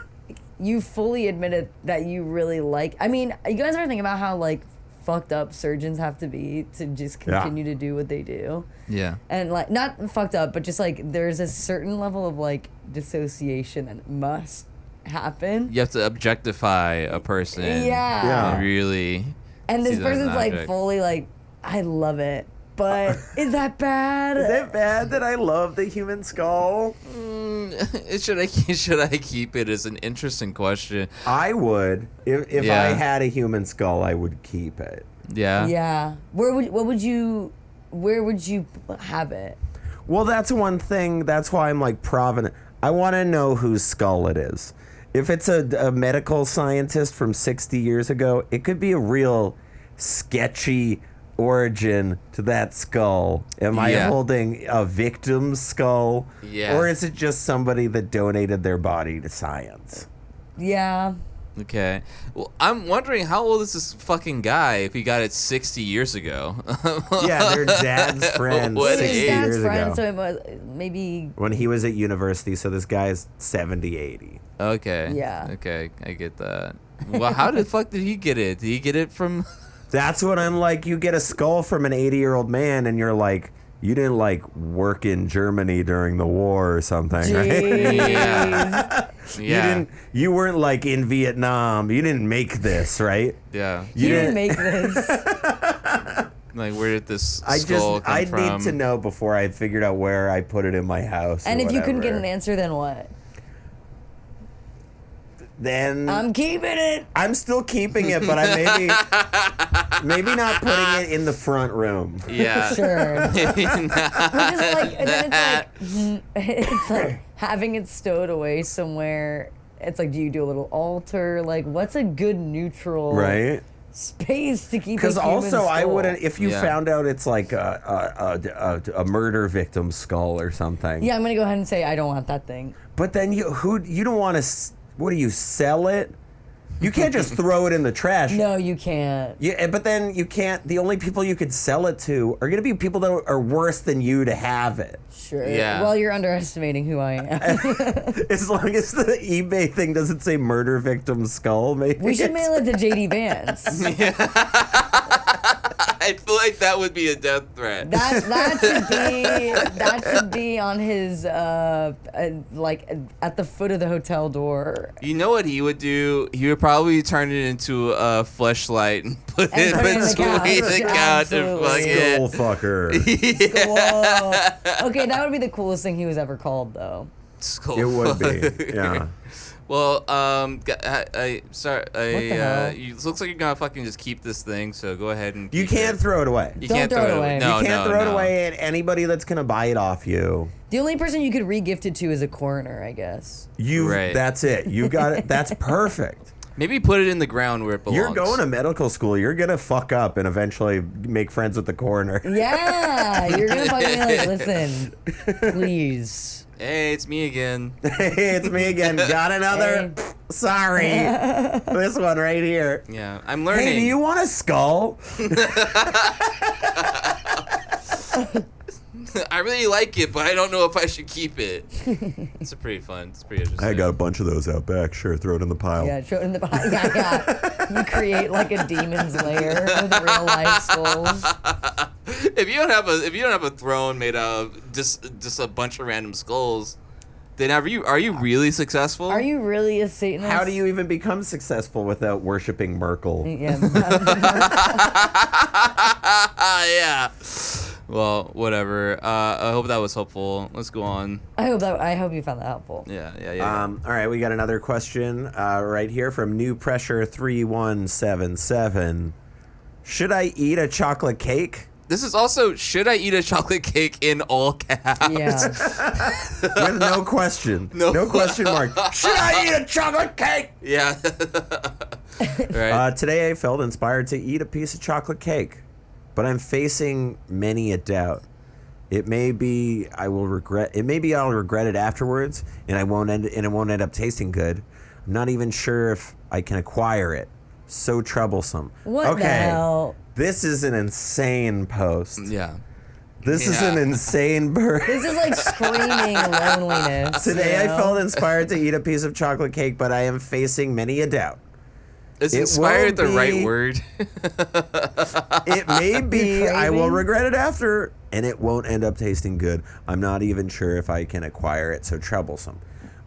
[SPEAKER 1] you fully admitted that you really like. I mean, you guys ever think about how like fucked up surgeons have to be to just continue to do what they do?
[SPEAKER 2] Yeah.
[SPEAKER 1] And like, not fucked up, but just like there's a certain level of like dissociation that must happen.
[SPEAKER 2] You have to objectify a person.
[SPEAKER 1] Yeah.
[SPEAKER 2] And really.
[SPEAKER 1] And this
[SPEAKER 2] see them as an
[SPEAKER 1] person's like
[SPEAKER 2] object.
[SPEAKER 1] fully like, I love it. But is that bad?
[SPEAKER 3] Is it bad that I love the human skull?
[SPEAKER 2] Should I keep it? Is an interesting question.
[SPEAKER 3] I would. If
[SPEAKER 2] Yeah.
[SPEAKER 3] I had a human skull, I would keep it.
[SPEAKER 2] Yeah.
[SPEAKER 1] Yeah. Where would you have it?
[SPEAKER 3] Well, that's one thing. That's why I'm like provenance. I want to know whose skull it is. If it's a medical scientist from 60 years ago, it could be a real sketchy origin to that skull. Am I holding a victim's skull?
[SPEAKER 2] Yeah.
[SPEAKER 3] Or is it just somebody that donated their body to science?
[SPEAKER 1] Yeah.
[SPEAKER 2] Okay. Well, I'm wondering how old is this fucking guy if he got it 60 years ago?
[SPEAKER 3] Yeah, their dad's friends
[SPEAKER 2] What
[SPEAKER 3] 60
[SPEAKER 2] age?
[SPEAKER 1] His dad's
[SPEAKER 3] years
[SPEAKER 1] friend,
[SPEAKER 3] ago.
[SPEAKER 1] so it was maybe.
[SPEAKER 3] When he was at university, so this guy's 70, 80.
[SPEAKER 2] Okay.
[SPEAKER 1] Yeah.
[SPEAKER 2] Okay, I get that. Well, how the fuck did he get it? Did he get it from...
[SPEAKER 3] That's what I'm like. You get a skull from an 80-year-old man, and you're like, you didn't like work in Germany during the war or something, right?
[SPEAKER 1] Jeez.
[SPEAKER 2] Yeah.
[SPEAKER 3] You weren't like in Vietnam. You didn't make this, right?
[SPEAKER 2] Yeah.
[SPEAKER 1] You didn't make this.
[SPEAKER 2] Like, where did this
[SPEAKER 3] I
[SPEAKER 2] skull come
[SPEAKER 3] I
[SPEAKER 2] from?
[SPEAKER 3] need to know before I figured out where I put it in my house.
[SPEAKER 1] And
[SPEAKER 3] or
[SPEAKER 1] if you couldn't get
[SPEAKER 3] whatever.
[SPEAKER 1] an answer, then what?
[SPEAKER 3] Then
[SPEAKER 1] I'm keeping it.
[SPEAKER 3] I'm still keeping it, but I maybe not putting it in the front room.
[SPEAKER 2] Yeah.
[SPEAKER 1] Sure.
[SPEAKER 2] Maybe
[SPEAKER 1] Which
[SPEAKER 2] not.
[SPEAKER 1] is like, and then it's like having it stowed away somewhere. It's like, do you do a little altar? Like, what's a good neutral
[SPEAKER 3] Right?
[SPEAKER 1] space to keep?
[SPEAKER 3] Because
[SPEAKER 1] a human
[SPEAKER 3] also, I
[SPEAKER 1] skull?
[SPEAKER 3] wouldn't. If you
[SPEAKER 2] Yeah.
[SPEAKER 3] found out it's like a murder victim skull or something.
[SPEAKER 1] Yeah, I'm gonna go ahead and say I don't want that thing.
[SPEAKER 3] But then you don't want to. What do you sell it? You can't just throw it in the trash.
[SPEAKER 1] No, you can't.
[SPEAKER 3] Yeah, but then you can't. The only people you could sell it to are going to be people that are worse than you to have it.
[SPEAKER 1] Sure.
[SPEAKER 2] Yeah.
[SPEAKER 1] Well, you're underestimating who I am.
[SPEAKER 3] As long as the eBay thing doesn't say murder victim skull, maybe.
[SPEAKER 1] We should mail it to JD Vance.
[SPEAKER 2] I feel like that would be a death threat.
[SPEAKER 1] That should be on his like at the foot of the hotel door.
[SPEAKER 2] You know what he would do? He would probably turn it into a fleshlight and put
[SPEAKER 1] And
[SPEAKER 2] it
[SPEAKER 1] put it in the
[SPEAKER 2] between
[SPEAKER 1] couch.
[SPEAKER 2] the couch and
[SPEAKER 1] Absolutely.
[SPEAKER 2] fuck it.
[SPEAKER 3] Skull fucker.
[SPEAKER 1] Whoa. Okay, that would be the coolest thing he was ever called, though.
[SPEAKER 2] Skull
[SPEAKER 3] It would be.
[SPEAKER 2] fuck.
[SPEAKER 3] Yeah.
[SPEAKER 2] Well, sorry.
[SPEAKER 1] the hell?
[SPEAKER 2] It looks like you're gonna fucking just keep this thing. So go ahead and.
[SPEAKER 3] You
[SPEAKER 2] keep
[SPEAKER 3] can't
[SPEAKER 2] it.
[SPEAKER 3] throw it away.
[SPEAKER 2] You
[SPEAKER 1] Don't
[SPEAKER 2] can't
[SPEAKER 1] throw it away.
[SPEAKER 2] No,
[SPEAKER 3] You can't
[SPEAKER 2] no,
[SPEAKER 3] throw it
[SPEAKER 2] no.
[SPEAKER 3] away at anybody that's going to buy it off you.
[SPEAKER 1] The only person you could re-gift it to is a coroner, I guess.
[SPEAKER 2] Right.
[SPEAKER 3] That's it. You got it. That's perfect.
[SPEAKER 2] Maybe put it in the ground where it belongs.
[SPEAKER 3] You're going to medical school. You're going to fuck up and eventually make friends with the coroner.
[SPEAKER 1] Yeah, you're gonna fucking be like, listen, please.
[SPEAKER 2] Hey, it's me again.
[SPEAKER 3] Hey, it's me again. Got another.
[SPEAKER 1] Hey.
[SPEAKER 3] Sorry. This one right here.
[SPEAKER 2] Yeah, I'm learning.
[SPEAKER 3] Hey, do you want a skull?
[SPEAKER 2] I really like it, but I don't know if I should keep it. It's pretty fun. It's pretty interesting.
[SPEAKER 3] I got a bunch of those out back. Sure, throw it in the pile.
[SPEAKER 1] Yeah, show it in the yeah. You create like a demon's lair with real life skulls.
[SPEAKER 2] If you don't have a throne made out of just a bunch of random skulls, then are you really successful?
[SPEAKER 1] Are you really a Satanist?
[SPEAKER 3] How do you even become successful without worshiping Merkel?
[SPEAKER 1] Yeah.
[SPEAKER 2] Yeah. Well, whatever. I hope that was helpful. Let's go on.
[SPEAKER 1] I hope you found that helpful.
[SPEAKER 2] Yeah.
[SPEAKER 3] All right, we got another question right here from New Pressure 3177. Should I eat a chocolate cake?
[SPEAKER 2] This is also, should I eat a chocolate cake in all caps?
[SPEAKER 1] Yeah.
[SPEAKER 3] With no question.
[SPEAKER 2] No.
[SPEAKER 3] Question mark. Should I eat a chocolate cake?
[SPEAKER 2] Yeah. Right.
[SPEAKER 3] Today I felt inspired to eat a piece of chocolate cake, but I'm facing many a doubt. It may be I'll regret it afterwards, and it won't end up tasting good. I'm not even sure if I can acquire it. So troublesome.
[SPEAKER 1] What the hell?
[SPEAKER 3] This is an insane post.
[SPEAKER 2] Yeah.
[SPEAKER 3] This is an insane bird.
[SPEAKER 1] This is like screaming loneliness.
[SPEAKER 3] Today
[SPEAKER 1] you
[SPEAKER 3] I
[SPEAKER 1] know?
[SPEAKER 3] felt inspired to eat a piece of chocolate cake, but I am facing many a doubt.
[SPEAKER 2] Is
[SPEAKER 3] It
[SPEAKER 2] inspired the
[SPEAKER 3] won't
[SPEAKER 2] right
[SPEAKER 3] be-
[SPEAKER 2] word?
[SPEAKER 3] It may be
[SPEAKER 1] You're
[SPEAKER 3] I will
[SPEAKER 1] craving?
[SPEAKER 3] regret it after, and it won't end up tasting good. I'm not even sure if I can acquire it. So troublesome.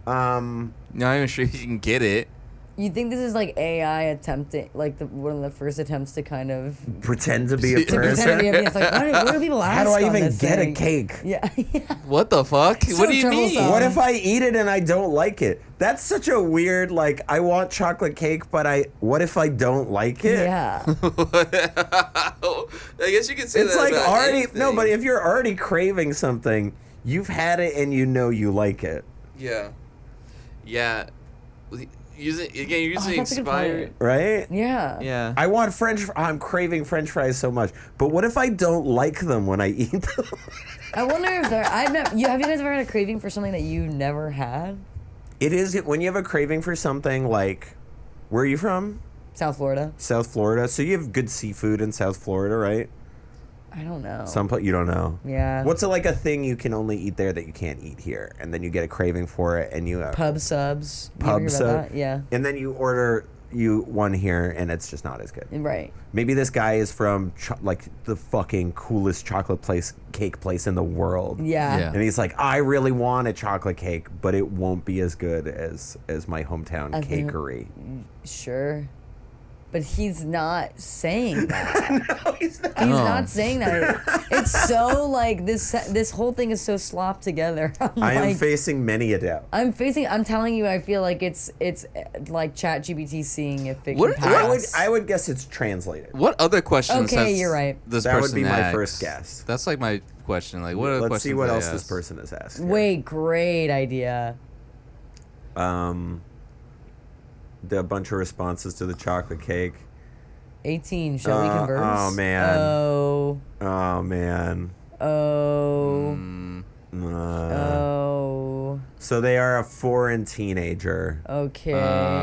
[SPEAKER 2] Not even sure if you can get it.
[SPEAKER 1] You think this is like AI attempting, like one of the first attempts to kind of
[SPEAKER 3] Pretend to be a
[SPEAKER 2] To
[SPEAKER 1] to pretend to
[SPEAKER 3] person.
[SPEAKER 1] be a it's like what do people ask?
[SPEAKER 3] How do I
[SPEAKER 1] on
[SPEAKER 3] even
[SPEAKER 1] this
[SPEAKER 3] get
[SPEAKER 1] thing?
[SPEAKER 3] a cake?
[SPEAKER 1] Yeah.
[SPEAKER 2] What the fuck?
[SPEAKER 1] So
[SPEAKER 2] What do you mean?
[SPEAKER 1] troublesome.
[SPEAKER 3] What if I eat it and I don't like it? That's such a weird, like, I want chocolate cake, but what if I don't like it?
[SPEAKER 1] Yeah.
[SPEAKER 2] I guess you could say
[SPEAKER 3] It's
[SPEAKER 2] that
[SPEAKER 3] like
[SPEAKER 2] about
[SPEAKER 3] already,
[SPEAKER 2] anything.
[SPEAKER 3] no, but if you're already craving something, you've had it and you know you like it,
[SPEAKER 2] Yeah. Yeah. You're
[SPEAKER 1] Oh,
[SPEAKER 2] using
[SPEAKER 1] that's a good
[SPEAKER 2] inspired.
[SPEAKER 1] point.
[SPEAKER 3] right?
[SPEAKER 1] Yeah.
[SPEAKER 2] Yeah.
[SPEAKER 3] I'm craving French fries so much, but what if I don't like them when I eat them?
[SPEAKER 1] I wonder if have you guys ever had a craving for something that you never had?
[SPEAKER 3] It is when you have a craving for something like Where are you from?
[SPEAKER 1] South Florida.
[SPEAKER 3] South Florida. So you have good seafood in South Florida, right?
[SPEAKER 1] I don't know.
[SPEAKER 3] You don't know.
[SPEAKER 1] Yeah.
[SPEAKER 3] What's like a thing you can only eat there that you can't eat here, and then you get a craving for it, and you
[SPEAKER 1] Pub subs. You ever
[SPEAKER 3] pub
[SPEAKER 1] hear about
[SPEAKER 3] sub,
[SPEAKER 1] that? Yeah.
[SPEAKER 3] and then you order one here, and it's just not as good.
[SPEAKER 1] Right.
[SPEAKER 3] Maybe this guy is from like the fucking coolest cake place in the world.
[SPEAKER 1] Yeah.
[SPEAKER 2] Yeah.
[SPEAKER 3] And he's like, I really want a chocolate cake, but it won't be as good as my hometown cakery.
[SPEAKER 1] Sure. But he's not saying that.
[SPEAKER 3] No, he's not.
[SPEAKER 1] He's not saying that. It's so like this whole thing is so slopped together.
[SPEAKER 3] I am facing many a doubt.
[SPEAKER 1] I'm telling you, I feel like it's like ChatGPT seeing if it
[SPEAKER 2] What-
[SPEAKER 1] can pass.
[SPEAKER 3] I would guess it's translated.
[SPEAKER 2] What other questions?
[SPEAKER 1] Okay,
[SPEAKER 2] has
[SPEAKER 1] you're right.
[SPEAKER 2] This
[SPEAKER 3] That would
[SPEAKER 2] person
[SPEAKER 3] be my
[SPEAKER 2] asked?
[SPEAKER 3] first guess.
[SPEAKER 2] That's like my question. Like, what other
[SPEAKER 3] Let's
[SPEAKER 2] questions?
[SPEAKER 3] see what
[SPEAKER 2] they
[SPEAKER 3] else this
[SPEAKER 2] asked?
[SPEAKER 3] person has asked.
[SPEAKER 1] Wait, great idea.
[SPEAKER 3] A bunch of responses to the chocolate cake.
[SPEAKER 1] 18. Shall we converse?
[SPEAKER 3] Oh man.
[SPEAKER 1] Oh.
[SPEAKER 3] Oh man.
[SPEAKER 1] Oh.
[SPEAKER 3] Uh,
[SPEAKER 1] Oh.
[SPEAKER 3] So they are a foreign teenager
[SPEAKER 1] Okay.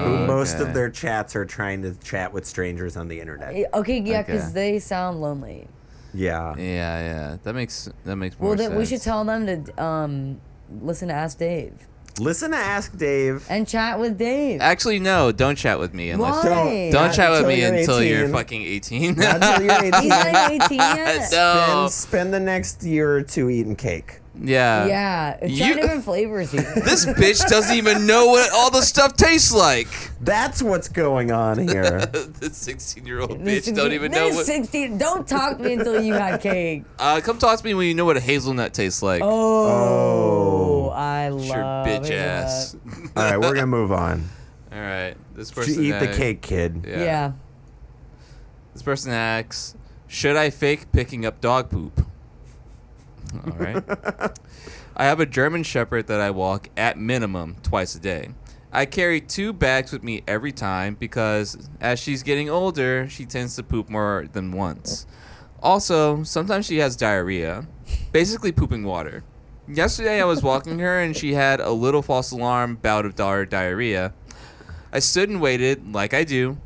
[SPEAKER 3] who most
[SPEAKER 2] Okay.
[SPEAKER 3] of their chats are trying to chat with strangers on the internet.
[SPEAKER 1] Okay, yeah, because
[SPEAKER 2] Okay.
[SPEAKER 1] they sound lonely.
[SPEAKER 3] Yeah.
[SPEAKER 2] Yeah. That makes more
[SPEAKER 1] Well,
[SPEAKER 2] sense.
[SPEAKER 1] then we should tell them to listen to Ask Dave
[SPEAKER 3] Listen to Ask Dave.
[SPEAKER 1] and chat with Dave.
[SPEAKER 2] Actually, no. Don't chat with me unless.
[SPEAKER 1] Why?
[SPEAKER 2] Don't chat with
[SPEAKER 3] until
[SPEAKER 2] me
[SPEAKER 3] you're
[SPEAKER 2] until you're
[SPEAKER 3] 18.
[SPEAKER 2] fucking 18.
[SPEAKER 3] Not until you're 18.
[SPEAKER 1] He's not even 18 yet.
[SPEAKER 2] No.
[SPEAKER 3] Spend the next year or two eating cake.
[SPEAKER 2] Yeah.
[SPEAKER 1] Yeah, try
[SPEAKER 2] You-
[SPEAKER 1] different flavors. Here.
[SPEAKER 2] This bitch doesn't even know what all the stuff tastes like.
[SPEAKER 3] That's what's going on here.
[SPEAKER 2] The 16-year-old bitch don't even know
[SPEAKER 1] This
[SPEAKER 2] what.
[SPEAKER 1] 16. Don't talk to me until you had cake.
[SPEAKER 2] Come talk to me when you know what a hazelnut tastes like.
[SPEAKER 1] Oh, I love
[SPEAKER 2] Sure, bitch
[SPEAKER 1] hazelnut.
[SPEAKER 2] ass.
[SPEAKER 3] All right, we're gonna move on.
[SPEAKER 2] All right. This
[SPEAKER 3] You
[SPEAKER 2] person.
[SPEAKER 3] eat the
[SPEAKER 2] asks-
[SPEAKER 3] cake, kid.
[SPEAKER 1] Yeah.
[SPEAKER 2] This person asks, should I fake picking up dog poop? All right. I have a German Shepherd that I walk at minimum twice a day. I carry 2 bags with me every time because as she's getting older, she tends to poop more than once. Also, sometimes she has diarrhea, basically pooping water. Yesterday I was walking her and she had a little false alarm bout of diarrhea. I stood and waited, like I do.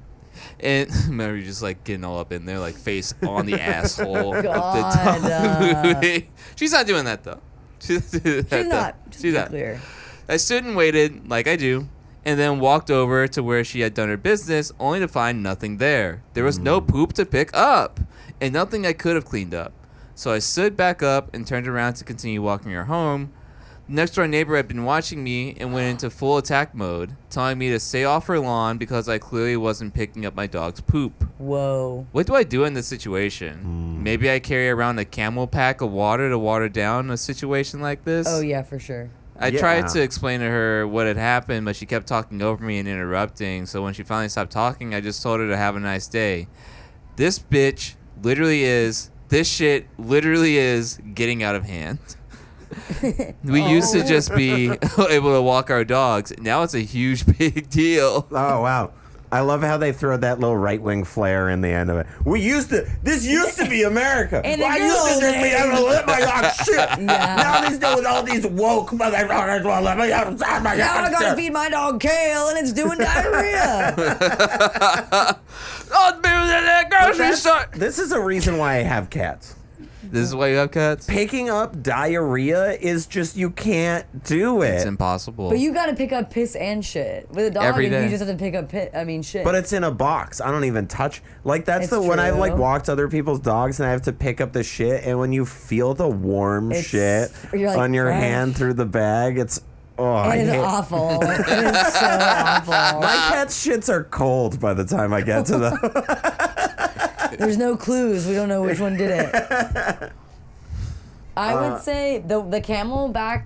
[SPEAKER 2] And remember, you're just like getting all up in there, like face on the asshole of the dog. She's not doing that though. She's
[SPEAKER 1] not. Just
[SPEAKER 2] She's
[SPEAKER 1] be
[SPEAKER 2] not.
[SPEAKER 1] clear.
[SPEAKER 2] I stood and waited, like I do, and then walked over to where she had done her business, only to find nothing there. There was no poop to pick up, and nothing I could have cleaned up. So I stood back up and turned around to continue walking her home. The next door neighbor had been watching me and went into full attack mode, telling me to stay off her lawn because I clearly wasn't picking up my dog's poop.
[SPEAKER 1] Whoa.
[SPEAKER 2] What do I do in this situation? Maybe I carry around a camel pack of water to water down a situation like this?
[SPEAKER 1] Oh yeah, for sure.
[SPEAKER 2] I
[SPEAKER 3] Yeah.
[SPEAKER 2] tried to explain to her what had happened, but she kept talking over me and interrupting. So when she finally stopped talking, I just told her to have a nice day. This bitch this shit literally is getting out of hand. We used to just be able to walk our dogs. Now it's a huge, big deal.
[SPEAKER 3] Oh wow. I love how they throw that little right-wing flair in the end of it. This used to be America.
[SPEAKER 1] In the
[SPEAKER 3] I
[SPEAKER 1] good
[SPEAKER 3] used to
[SPEAKER 1] old
[SPEAKER 3] just be able to let my dog shit.
[SPEAKER 1] Yeah.
[SPEAKER 3] Now these days with all these woke motherfuckers will let me outside my
[SPEAKER 1] Now I
[SPEAKER 3] dog
[SPEAKER 1] gotta
[SPEAKER 3] shit.
[SPEAKER 1] feed my dog kale and it's doing diarrhea.
[SPEAKER 2] Oh, baby, that grocery store.
[SPEAKER 3] This is a reason why I have cats.
[SPEAKER 2] This is why you have cats?
[SPEAKER 3] Picking up diarrhea is just, you can't do
[SPEAKER 2] It's
[SPEAKER 3] it.
[SPEAKER 2] impossible.
[SPEAKER 1] But you gotta pick up piss and shit. With a dog,
[SPEAKER 2] Every
[SPEAKER 1] you
[SPEAKER 2] day.
[SPEAKER 1] just have to pick up shit.
[SPEAKER 3] But it's in a box. I don't even touch. Like that's
[SPEAKER 1] It's
[SPEAKER 3] when I've like
[SPEAKER 1] true.
[SPEAKER 3] walked other people's dogs and I have to pick up the shit. And when you feel the warm
[SPEAKER 1] It's-
[SPEAKER 3] shit
[SPEAKER 1] you're like,
[SPEAKER 3] on your
[SPEAKER 1] "Fresh."
[SPEAKER 3] hand through the bag, it's I
[SPEAKER 1] it is
[SPEAKER 3] hate.
[SPEAKER 1] awful. It is so awful.
[SPEAKER 3] My cat's shits are cold by the time I get to them.
[SPEAKER 1] There's no clues. We don't know which one did it. I would say the camelback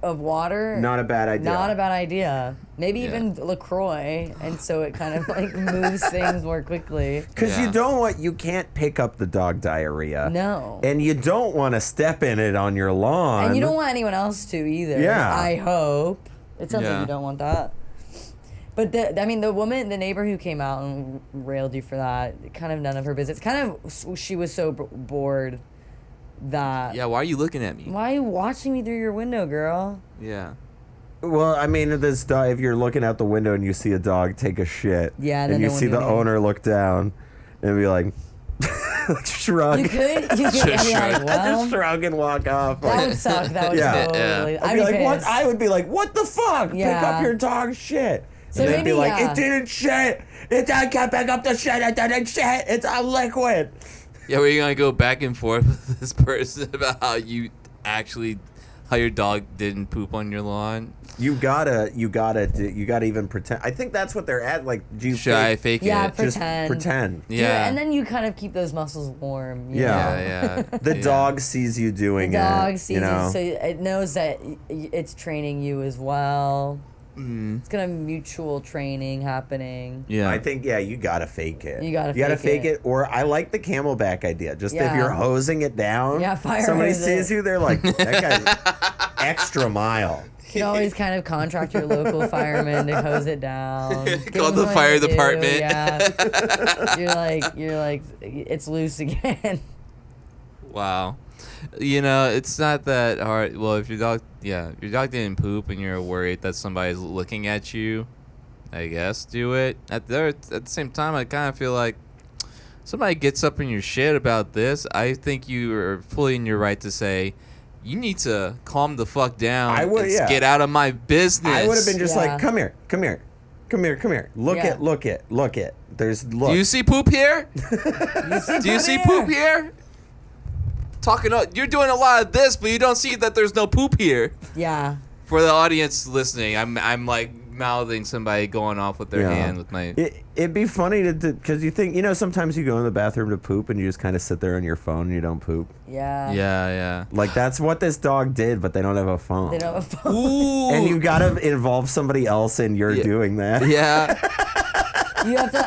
[SPEAKER 1] of water.
[SPEAKER 3] Not a bad idea.
[SPEAKER 1] Not a bad idea. Maybe
[SPEAKER 2] Yeah.
[SPEAKER 1] even LaCroix, and so it kind of like moves things more quickly.
[SPEAKER 3] Because
[SPEAKER 2] Yeah.
[SPEAKER 3] you can't pick up the dog diarrhea.
[SPEAKER 1] No.
[SPEAKER 3] And you don't want to step in it on your lawn.
[SPEAKER 1] And you don't want anyone else to either.
[SPEAKER 3] Yeah.
[SPEAKER 1] I hope. It sounds
[SPEAKER 2] Yeah.
[SPEAKER 1] like you don't want that. But the neighbor who came out and railed you for that, kind of none of her business. Kind of, she was so bored that.
[SPEAKER 2] Yeah, why are you looking at me?
[SPEAKER 1] Why are you watching me through your window, girl?
[SPEAKER 2] Yeah.
[SPEAKER 3] Well, I mean, this dog, if you're looking out the window and you see a dog take a shit,
[SPEAKER 1] Yeah,
[SPEAKER 3] and
[SPEAKER 1] then
[SPEAKER 3] you
[SPEAKER 1] no one
[SPEAKER 3] see
[SPEAKER 1] do
[SPEAKER 3] the
[SPEAKER 1] anything.
[SPEAKER 3] owner look down and be like, shrug.
[SPEAKER 1] You could be like, well,
[SPEAKER 3] Shrug and walk off.
[SPEAKER 1] that would suck. That would
[SPEAKER 3] Yeah.
[SPEAKER 1] totally.
[SPEAKER 3] I'd be like, what?
[SPEAKER 1] pissed.
[SPEAKER 3] I would be like, what the fuck? Pick
[SPEAKER 1] Yeah.
[SPEAKER 3] up your dog's shit.
[SPEAKER 1] So
[SPEAKER 3] And they'd be
[SPEAKER 1] maybe,
[SPEAKER 3] like,
[SPEAKER 1] yeah.
[SPEAKER 3] it didn't shit. I can't pick up the shit. It didn't shit. It's a liquid.
[SPEAKER 2] Yeah, were you gonna go back and forth with this person about how your dog didn't poop on your lawn?
[SPEAKER 3] You gotta even pretend. I think that's what they're at. Like, do you
[SPEAKER 2] Should I fake
[SPEAKER 1] Yeah,
[SPEAKER 2] it?
[SPEAKER 3] just
[SPEAKER 1] pretend.
[SPEAKER 3] pretend?
[SPEAKER 2] Yeah.
[SPEAKER 1] And then you kind of keep those muscles warm. you
[SPEAKER 3] Yeah.
[SPEAKER 1] know?
[SPEAKER 2] Yeah.
[SPEAKER 3] The
[SPEAKER 2] Yeah.
[SPEAKER 3] dog sees you doing
[SPEAKER 1] The dog
[SPEAKER 3] it.
[SPEAKER 1] sees
[SPEAKER 3] you know?
[SPEAKER 1] it, so it knows that it's training you as well. It's gonna mutual training happening.
[SPEAKER 2] Yeah.
[SPEAKER 3] I think you gotta fake it.
[SPEAKER 1] You gotta
[SPEAKER 3] fake
[SPEAKER 1] fake
[SPEAKER 3] it.
[SPEAKER 1] it.
[SPEAKER 3] Or I like the Camelback idea. Just if
[SPEAKER 1] Yeah.
[SPEAKER 3] you're hosing it down,
[SPEAKER 1] Yeah, fire
[SPEAKER 3] somebody
[SPEAKER 1] hose
[SPEAKER 3] sees
[SPEAKER 1] it.
[SPEAKER 3] you, they're like, that guy's extra mile.
[SPEAKER 1] You can always kind of contract your local fireman to hose it down. Give
[SPEAKER 2] Call
[SPEAKER 1] them
[SPEAKER 2] the
[SPEAKER 1] what
[SPEAKER 2] fire
[SPEAKER 1] to do,
[SPEAKER 2] department.
[SPEAKER 1] Yeah. you're like, it's loose again.
[SPEAKER 2] Wow. It's not that hard. Well, if your dog didn't poop and you're worried that somebody's looking at you, I guess do it. At the same time, I kind of feel like somebody gets up in your shit about this. I think you are fully in your right to say, you need to calm the fuck down.
[SPEAKER 3] I would,
[SPEAKER 2] and
[SPEAKER 3] yeah.
[SPEAKER 2] get out of my business.
[SPEAKER 3] I would have been just
[SPEAKER 1] Yeah.
[SPEAKER 3] like, come here. Look
[SPEAKER 1] Yeah.
[SPEAKER 3] it. Look.
[SPEAKER 2] Do you see poop here?
[SPEAKER 1] Do
[SPEAKER 2] Do you see poop here? You're doing a lot of this, but you don't see that there's no poop here.
[SPEAKER 1] Yeah.
[SPEAKER 2] For the audience listening, I'm like mouthing somebody going off with their hand with my.
[SPEAKER 3] It'd be funny to because you think sometimes you go in the bathroom to poop and you just kind of sit there on your phone and you don't poop.
[SPEAKER 1] Yeah.
[SPEAKER 2] Yeah.
[SPEAKER 3] Like that's what this dog did, but they don't have a phone.
[SPEAKER 1] They don't have a phone.
[SPEAKER 2] Ooh.
[SPEAKER 3] And you gotta involve somebody else in your doing that.
[SPEAKER 2] Yeah.
[SPEAKER 1] You have to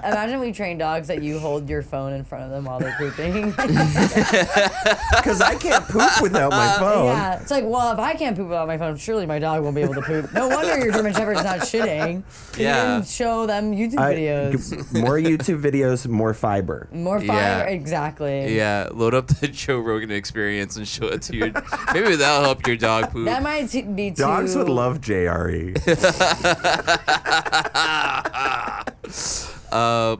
[SPEAKER 1] imagine we train dogs that you hold your phone in front of them while they're pooping.
[SPEAKER 3] Because I can't poop without my phone.
[SPEAKER 1] Yeah, it's like, well, if I can't poop without my phone, surely my dog won't be able to poop. No wonder your German Shepherd's not shitting.
[SPEAKER 2] Yeah.
[SPEAKER 1] You didn't show them YouTube videos.
[SPEAKER 3] More YouTube videos, more fiber.
[SPEAKER 1] More fiber,
[SPEAKER 2] Yeah.
[SPEAKER 1] exactly.
[SPEAKER 2] Yeah. Load up the Joe Rogan Experience and show it to your. Maybe that'll help your dog poop.
[SPEAKER 1] That might be too.
[SPEAKER 3] Dogs would love JRE.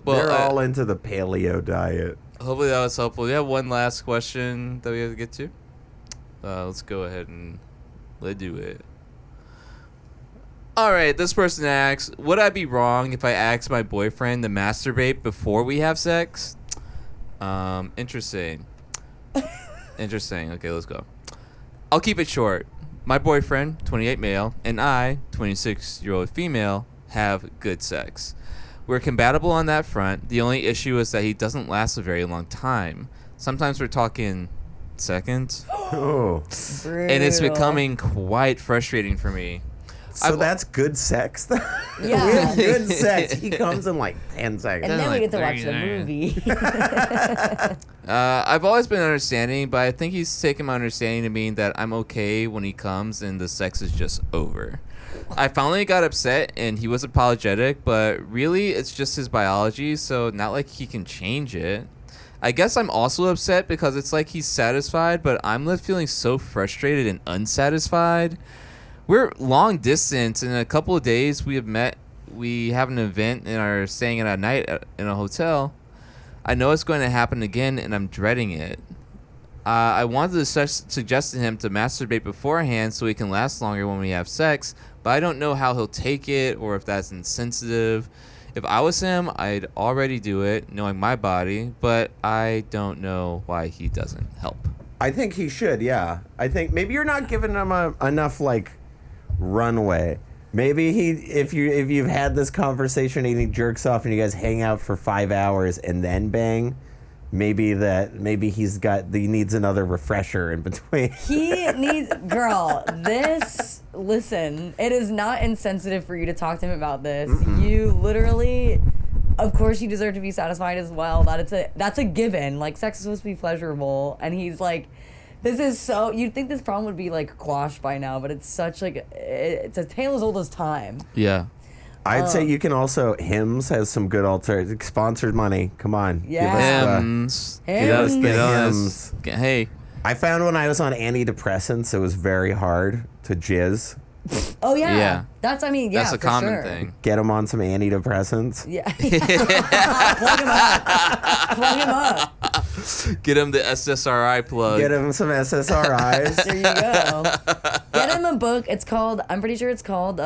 [SPEAKER 3] They're all into the paleo diet.
[SPEAKER 2] Hopefully that was helpful. We have one last question that we have to get to. Let's go ahead and let's do it. All right, this person asks, would I be wrong if I asked my boyfriend to masturbate before we have sex? Interesting. Interesting. Okay, let's go. I'll keep it short. My boyfriend, 28 male, and I, 26-year-old female, have good sex. We're compatible on that front. The only issue is that he doesn't last a very long time. Sometimes we're talking seconds,
[SPEAKER 3] Oh.
[SPEAKER 2] and it's becoming quite frustrating for me.
[SPEAKER 3] So that's good sex?
[SPEAKER 1] Yeah.
[SPEAKER 3] We have good sex. He comes in like 10 seconds.
[SPEAKER 1] And then we
[SPEAKER 2] like
[SPEAKER 1] get to watch the
[SPEAKER 2] 39.
[SPEAKER 1] movie.
[SPEAKER 2] I've always been understanding, but I think he's taken my understanding to mean that I'm okay when he comes and the sex is just over. I finally got upset and he was apologetic, but really it's just his biology, so not like he can change it. I guess I'm also upset because it's like he's satisfied, but I'm left feeling so frustrated and unsatisfied. We're long distance, and in a couple of days we have an event and are staying at a night in a hotel. I know it's going to happen again, and I'm dreading it. I wanted to suggest to him to masturbate beforehand so he can last longer when we have sex, but I don't know how he'll take it or if that's insensitive. If I was him, I'd already do it, knowing my body, but I don't know why he doesn't help.
[SPEAKER 3] I think he should, yeah. I think maybe you're not giving him enough, like, runway. Maybe if you've had this conversation and he jerks off and you guys hang out for 5 hours and then bang, maybe he needs another refresher in between.
[SPEAKER 1] He needs, listen, it is not insensitive for you to talk to him about this. You literally, of course you deserve to be satisfied as well. That's a given. Like, sex is supposed to be pleasurable, and he's like, this is so, you'd think this problem would be like quashed by now, but it's such like, it's a tale as old as time.
[SPEAKER 2] Yeah.
[SPEAKER 3] I'd say you can also, Hims has some good sponsored money. Come on.
[SPEAKER 1] Yeah.
[SPEAKER 2] Hims.
[SPEAKER 1] Hims.
[SPEAKER 2] Get us
[SPEAKER 3] Get us.
[SPEAKER 2] Hey.
[SPEAKER 3] I found when I was on antidepressants, it was very hard to jizz.
[SPEAKER 1] Oh yeah.
[SPEAKER 2] Yeah.
[SPEAKER 1] That's
[SPEAKER 2] That's a
[SPEAKER 1] for
[SPEAKER 2] common
[SPEAKER 1] sure.
[SPEAKER 2] thing.
[SPEAKER 3] Get him on some antidepressants.
[SPEAKER 1] Yeah. Plug him up. Plug him up.
[SPEAKER 2] Get him the SSRI plug.
[SPEAKER 3] Get him some SSRIs.
[SPEAKER 1] There you go. Get him a book. I'm pretty sure it's called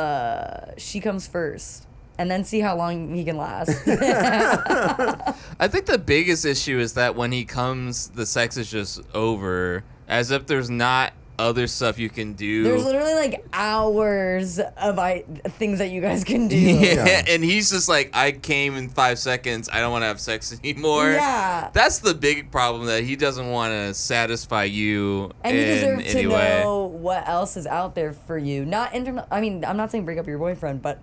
[SPEAKER 1] She Comes First. And then see how long he can last.
[SPEAKER 2] I think the biggest issue is that when he comes, the sex is just over, as if there's not other stuff you can do.
[SPEAKER 1] There's literally like hours of things that you guys can do.
[SPEAKER 2] Yeah, and he's just like, I came in 5 seconds. I don't want to have sex anymore.
[SPEAKER 1] Yeah.
[SPEAKER 2] That's the big problem, that he doesn't want to satisfy you
[SPEAKER 1] And you
[SPEAKER 2] in
[SPEAKER 1] deserve
[SPEAKER 2] any
[SPEAKER 1] to
[SPEAKER 2] way.
[SPEAKER 1] know what else is out there for you. Not in terms. I'm not saying break up your boyfriend, but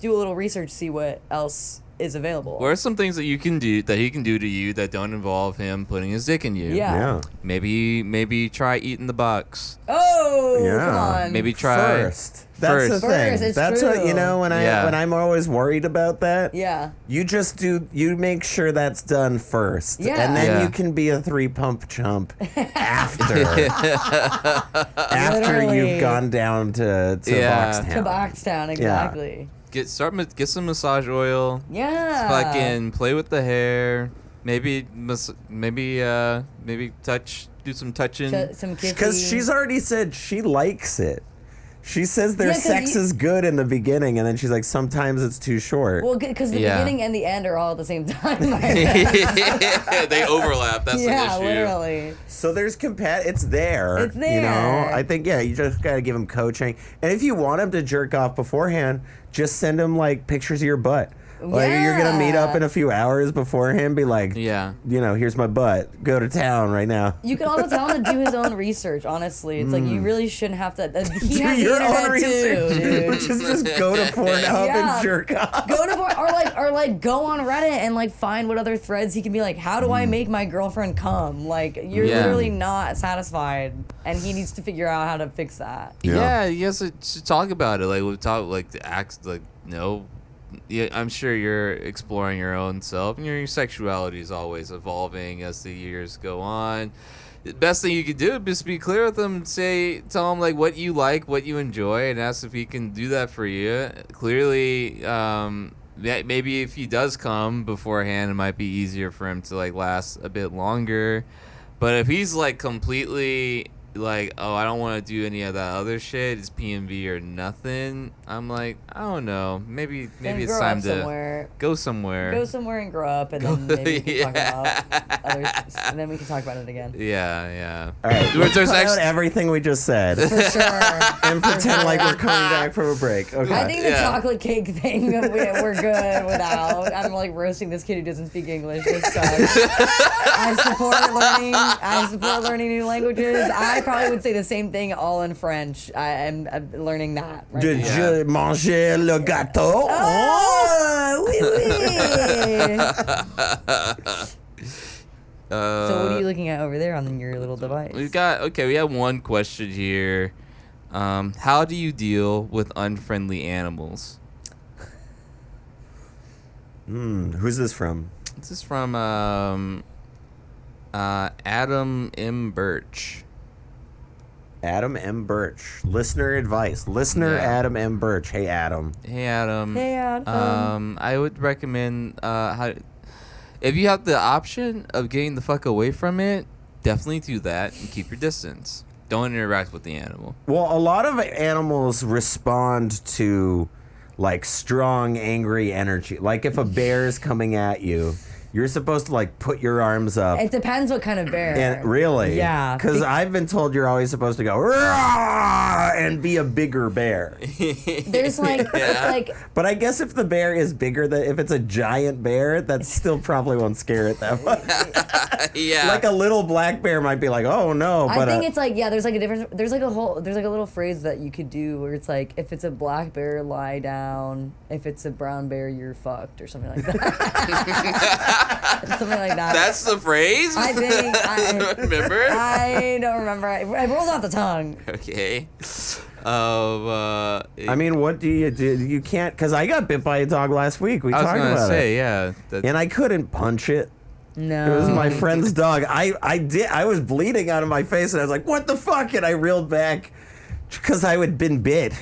[SPEAKER 1] do a little research, see what else is available.
[SPEAKER 2] What are some things that you can do, that he can do to you, that don't involve him putting his dick in you?
[SPEAKER 1] Yeah.
[SPEAKER 2] Maybe try eating the box.
[SPEAKER 1] Oh,
[SPEAKER 3] Yeah.
[SPEAKER 1] come on.
[SPEAKER 2] Maybe try
[SPEAKER 3] First. That's the
[SPEAKER 2] First.
[SPEAKER 3] thing.
[SPEAKER 1] First, it's
[SPEAKER 3] That's
[SPEAKER 1] true.
[SPEAKER 3] what, when
[SPEAKER 2] Yeah.
[SPEAKER 3] I'm always worried about that.
[SPEAKER 1] Yeah.
[SPEAKER 3] You make sure that's done first.
[SPEAKER 1] Yeah.
[SPEAKER 3] And then
[SPEAKER 2] Yeah.
[SPEAKER 3] you can be a 3-pump chump after. After
[SPEAKER 1] Literally.
[SPEAKER 3] you've gone down to
[SPEAKER 2] Yeah.
[SPEAKER 3] Boxtown.
[SPEAKER 1] To Boxtown, exactly.
[SPEAKER 2] Get some massage oil.
[SPEAKER 1] Yeah.
[SPEAKER 2] Fucking play with the hair. Maybe do some touching.
[SPEAKER 1] Some kissing.
[SPEAKER 3] Because she's already said she likes it. She says their
[SPEAKER 1] Yeah, 'cause
[SPEAKER 3] sex is good in the beginning, and then she's like, sometimes it's too short.
[SPEAKER 1] Well, because the
[SPEAKER 2] Yeah.
[SPEAKER 1] beginning and the end are all at the same time.
[SPEAKER 2] They overlap. That's
[SPEAKER 1] yeah,
[SPEAKER 2] the issue.
[SPEAKER 1] literally.
[SPEAKER 3] So there's It's there.
[SPEAKER 1] It's
[SPEAKER 3] You
[SPEAKER 1] there.
[SPEAKER 3] know, I think you just gotta give him coaching, and if you want him to jerk off beforehand, just send him like pictures of your butt. Like you're gonna meet up in a few hours beforehand, be like,
[SPEAKER 2] Yeah.
[SPEAKER 3] here's my butt. Go to town right now.
[SPEAKER 1] You can also tell him to do his own research. Honestly, it's like you really shouldn't have to. He
[SPEAKER 3] Do
[SPEAKER 1] has the
[SPEAKER 3] your
[SPEAKER 1] internet
[SPEAKER 3] own research,
[SPEAKER 1] too, dude.
[SPEAKER 3] which is just go to Pornhub
[SPEAKER 1] Yeah.
[SPEAKER 3] and jerk off.
[SPEAKER 1] Go to or go on Reddit and like find what other threads he can be like. How do I make my girlfriend come? Like you're
[SPEAKER 2] Yeah.
[SPEAKER 1] literally not satisfied, and he needs to figure out how to fix that.
[SPEAKER 2] Yeah, you guys should talk about it. Like we talk, like the acts, like Yeah, I'm sure you're exploring your own self, and your sexuality is always evolving as the years go on. The best thing you could do is just be clear with them. Tell him like what you like, what you enjoy, and ask if he can do that for you. Clearly, maybe if he does come beforehand, it might be easier for him to like last a bit longer. But if he's like completely like, oh, I don't want to do any of that other shit, it's PMV or nothing, I'm like, I don't know, maybe
[SPEAKER 1] Then
[SPEAKER 2] it's
[SPEAKER 1] grow
[SPEAKER 2] time
[SPEAKER 1] up
[SPEAKER 2] to
[SPEAKER 1] somewhere.
[SPEAKER 2] go somewhere.
[SPEAKER 1] Go somewhere and grow up, and then maybe we can talk about others, and then we can talk about it again.
[SPEAKER 2] Yeah.
[SPEAKER 3] All right, let's
[SPEAKER 2] There's
[SPEAKER 3] cut out
[SPEAKER 2] actually-
[SPEAKER 3] everything we just said
[SPEAKER 1] For sure.
[SPEAKER 3] and pretend like we're coming back from a break. Okay.
[SPEAKER 1] I think the
[SPEAKER 2] Yeah.
[SPEAKER 1] chocolate cake thing we're good without. I'm like roasting this kid who doesn't speak English. This sucks. I support learning new languages. I probably would say the same thing all in French. I'm learning that right
[SPEAKER 3] Did
[SPEAKER 1] now.
[SPEAKER 3] you manger le gâteau?
[SPEAKER 1] Oh, oui, oui. So what are you looking at over there on your little device?
[SPEAKER 2] We have one question here. How do you deal with unfriendly animals?
[SPEAKER 3] Who's this from?
[SPEAKER 2] This is from Adam M. Birch.
[SPEAKER 3] Adam M. Birch. Listener advice. Listener
[SPEAKER 2] Yeah.
[SPEAKER 3] Adam M. Birch. Hey, Adam.
[SPEAKER 2] Hey Adam.
[SPEAKER 1] Hey, Adam.
[SPEAKER 2] I would recommend if you have the option of getting the fuck away from it, definitely do that and keep your distance. Don't interact with the animal.
[SPEAKER 3] Well, a lot of animals respond to like strong, angry energy. Like if a bear is coming at you, you're supposed to like put your arms up.
[SPEAKER 1] It depends what kind of bear.
[SPEAKER 3] And really?
[SPEAKER 1] Yeah.
[SPEAKER 3] Because I've been told you're always supposed to go "Rah!" and be a bigger bear.
[SPEAKER 1] There's like, it's like,
[SPEAKER 3] But I guess if the bear is bigger, if it's a giant bear, that still probably won't scare it that much.
[SPEAKER 2] Yeah.
[SPEAKER 3] Like a little black bear might be like, oh no.
[SPEAKER 1] I
[SPEAKER 3] But
[SPEAKER 1] think it's like, yeah, there's like a difference. There's like a little phrase that you could do where it's like, if it's a black bear, lie down. If it's a brown bear, you're fucked, or something like that. Something like that.
[SPEAKER 2] That's the phrase?
[SPEAKER 1] I think.
[SPEAKER 2] Remember?
[SPEAKER 1] I don't remember. It rolls off the tongue.
[SPEAKER 2] Okay.
[SPEAKER 3] I mean, what do? You can't, because I got bit by a dog last week. We
[SPEAKER 2] I was
[SPEAKER 3] talked
[SPEAKER 2] gonna
[SPEAKER 3] about
[SPEAKER 2] say,
[SPEAKER 3] it.
[SPEAKER 2] yeah.
[SPEAKER 3] And I couldn't punch it.
[SPEAKER 1] No.
[SPEAKER 3] It was my friend's dog. I was bleeding out of my face, and I was like, what the fuck? And I reeled back Because I had been bit.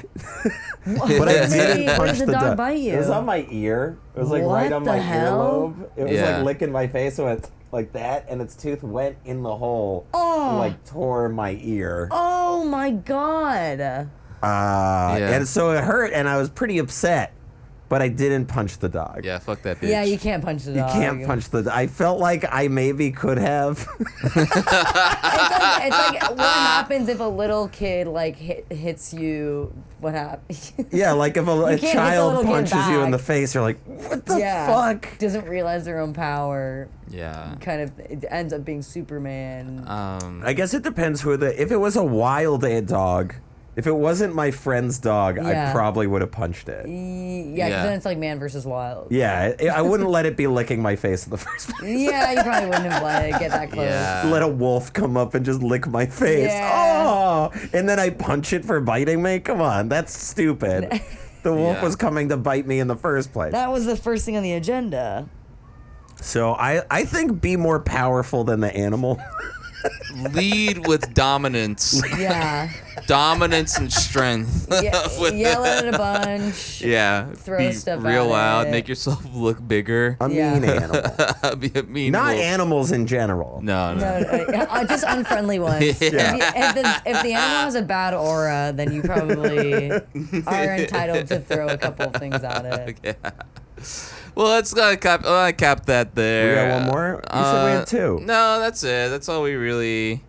[SPEAKER 3] But I didn't
[SPEAKER 1] Where
[SPEAKER 3] punch
[SPEAKER 1] did
[SPEAKER 3] the
[SPEAKER 1] the dog
[SPEAKER 3] dog.
[SPEAKER 1] bite you?
[SPEAKER 3] It was on my ear. It was like
[SPEAKER 1] What
[SPEAKER 3] right on
[SPEAKER 1] the
[SPEAKER 3] my
[SPEAKER 1] hell?
[SPEAKER 3] earlobe. It was
[SPEAKER 2] Yeah.
[SPEAKER 3] like licking my face. So it's like that, and its tooth went in the hole
[SPEAKER 1] Oh.
[SPEAKER 3] and like tore my ear.
[SPEAKER 1] Oh my god.
[SPEAKER 3] And so it hurt, and I was pretty upset. But I didn't punch the dog.
[SPEAKER 2] Yeah, fuck that bitch.
[SPEAKER 1] Yeah, you can't punch the
[SPEAKER 3] You
[SPEAKER 1] dog.
[SPEAKER 3] can't punch the. I felt like I maybe could have.
[SPEAKER 1] It's like what happens if a little kid like hits you? What happens?
[SPEAKER 3] Yeah, like if a
[SPEAKER 1] can't hit the
[SPEAKER 3] child
[SPEAKER 1] little kid
[SPEAKER 3] punches you in the
[SPEAKER 1] back.
[SPEAKER 3] face, you're like, what the
[SPEAKER 1] Yeah.
[SPEAKER 3] fuck?
[SPEAKER 1] Doesn't realize their own power.
[SPEAKER 2] Yeah.
[SPEAKER 1] Kind of it ends up being Superman.
[SPEAKER 3] I guess it depends who the. If it was a wild dog, if it wasn't my friend's dog,
[SPEAKER 1] Yeah.
[SPEAKER 3] I probably would have punched it.
[SPEAKER 1] Yeah, because then it's like man versus wild.
[SPEAKER 3] Yeah, I wouldn't let it be licking my face in the first place.
[SPEAKER 1] Yeah, you probably wouldn't have let it get that close.
[SPEAKER 2] Yeah.
[SPEAKER 3] Let a wolf come up and just lick my face.
[SPEAKER 1] Yeah.
[SPEAKER 3] Oh, and then I punch it for biting me? Come on, that's stupid. The wolf
[SPEAKER 2] Yeah.
[SPEAKER 3] was coming to bite me in the first place.
[SPEAKER 1] That was the first thing on the agenda.
[SPEAKER 3] So I think be more powerful than the animal.
[SPEAKER 2] Lead with dominance.
[SPEAKER 1] Yeah.
[SPEAKER 2] Dominance and strength.
[SPEAKER 1] Yell at it a bunch.
[SPEAKER 2] Yeah.
[SPEAKER 1] Throw
[SPEAKER 2] Be
[SPEAKER 1] stuff
[SPEAKER 2] real
[SPEAKER 1] at
[SPEAKER 2] loud.
[SPEAKER 1] it.
[SPEAKER 2] Make yourself look bigger.
[SPEAKER 3] A
[SPEAKER 1] Yeah.
[SPEAKER 3] mean animal.
[SPEAKER 2] Be a mean
[SPEAKER 3] Not
[SPEAKER 2] wolf.
[SPEAKER 3] animals in general.
[SPEAKER 2] No.
[SPEAKER 1] Just unfriendly ones.
[SPEAKER 2] Yeah.
[SPEAKER 1] If the animal has a bad aura, then you probably are entitled to throw a couple of things at it.
[SPEAKER 2] Yeah. Well, let's cap that there.
[SPEAKER 3] We got one more? You said we had two.
[SPEAKER 2] No, that's it. That's all we really.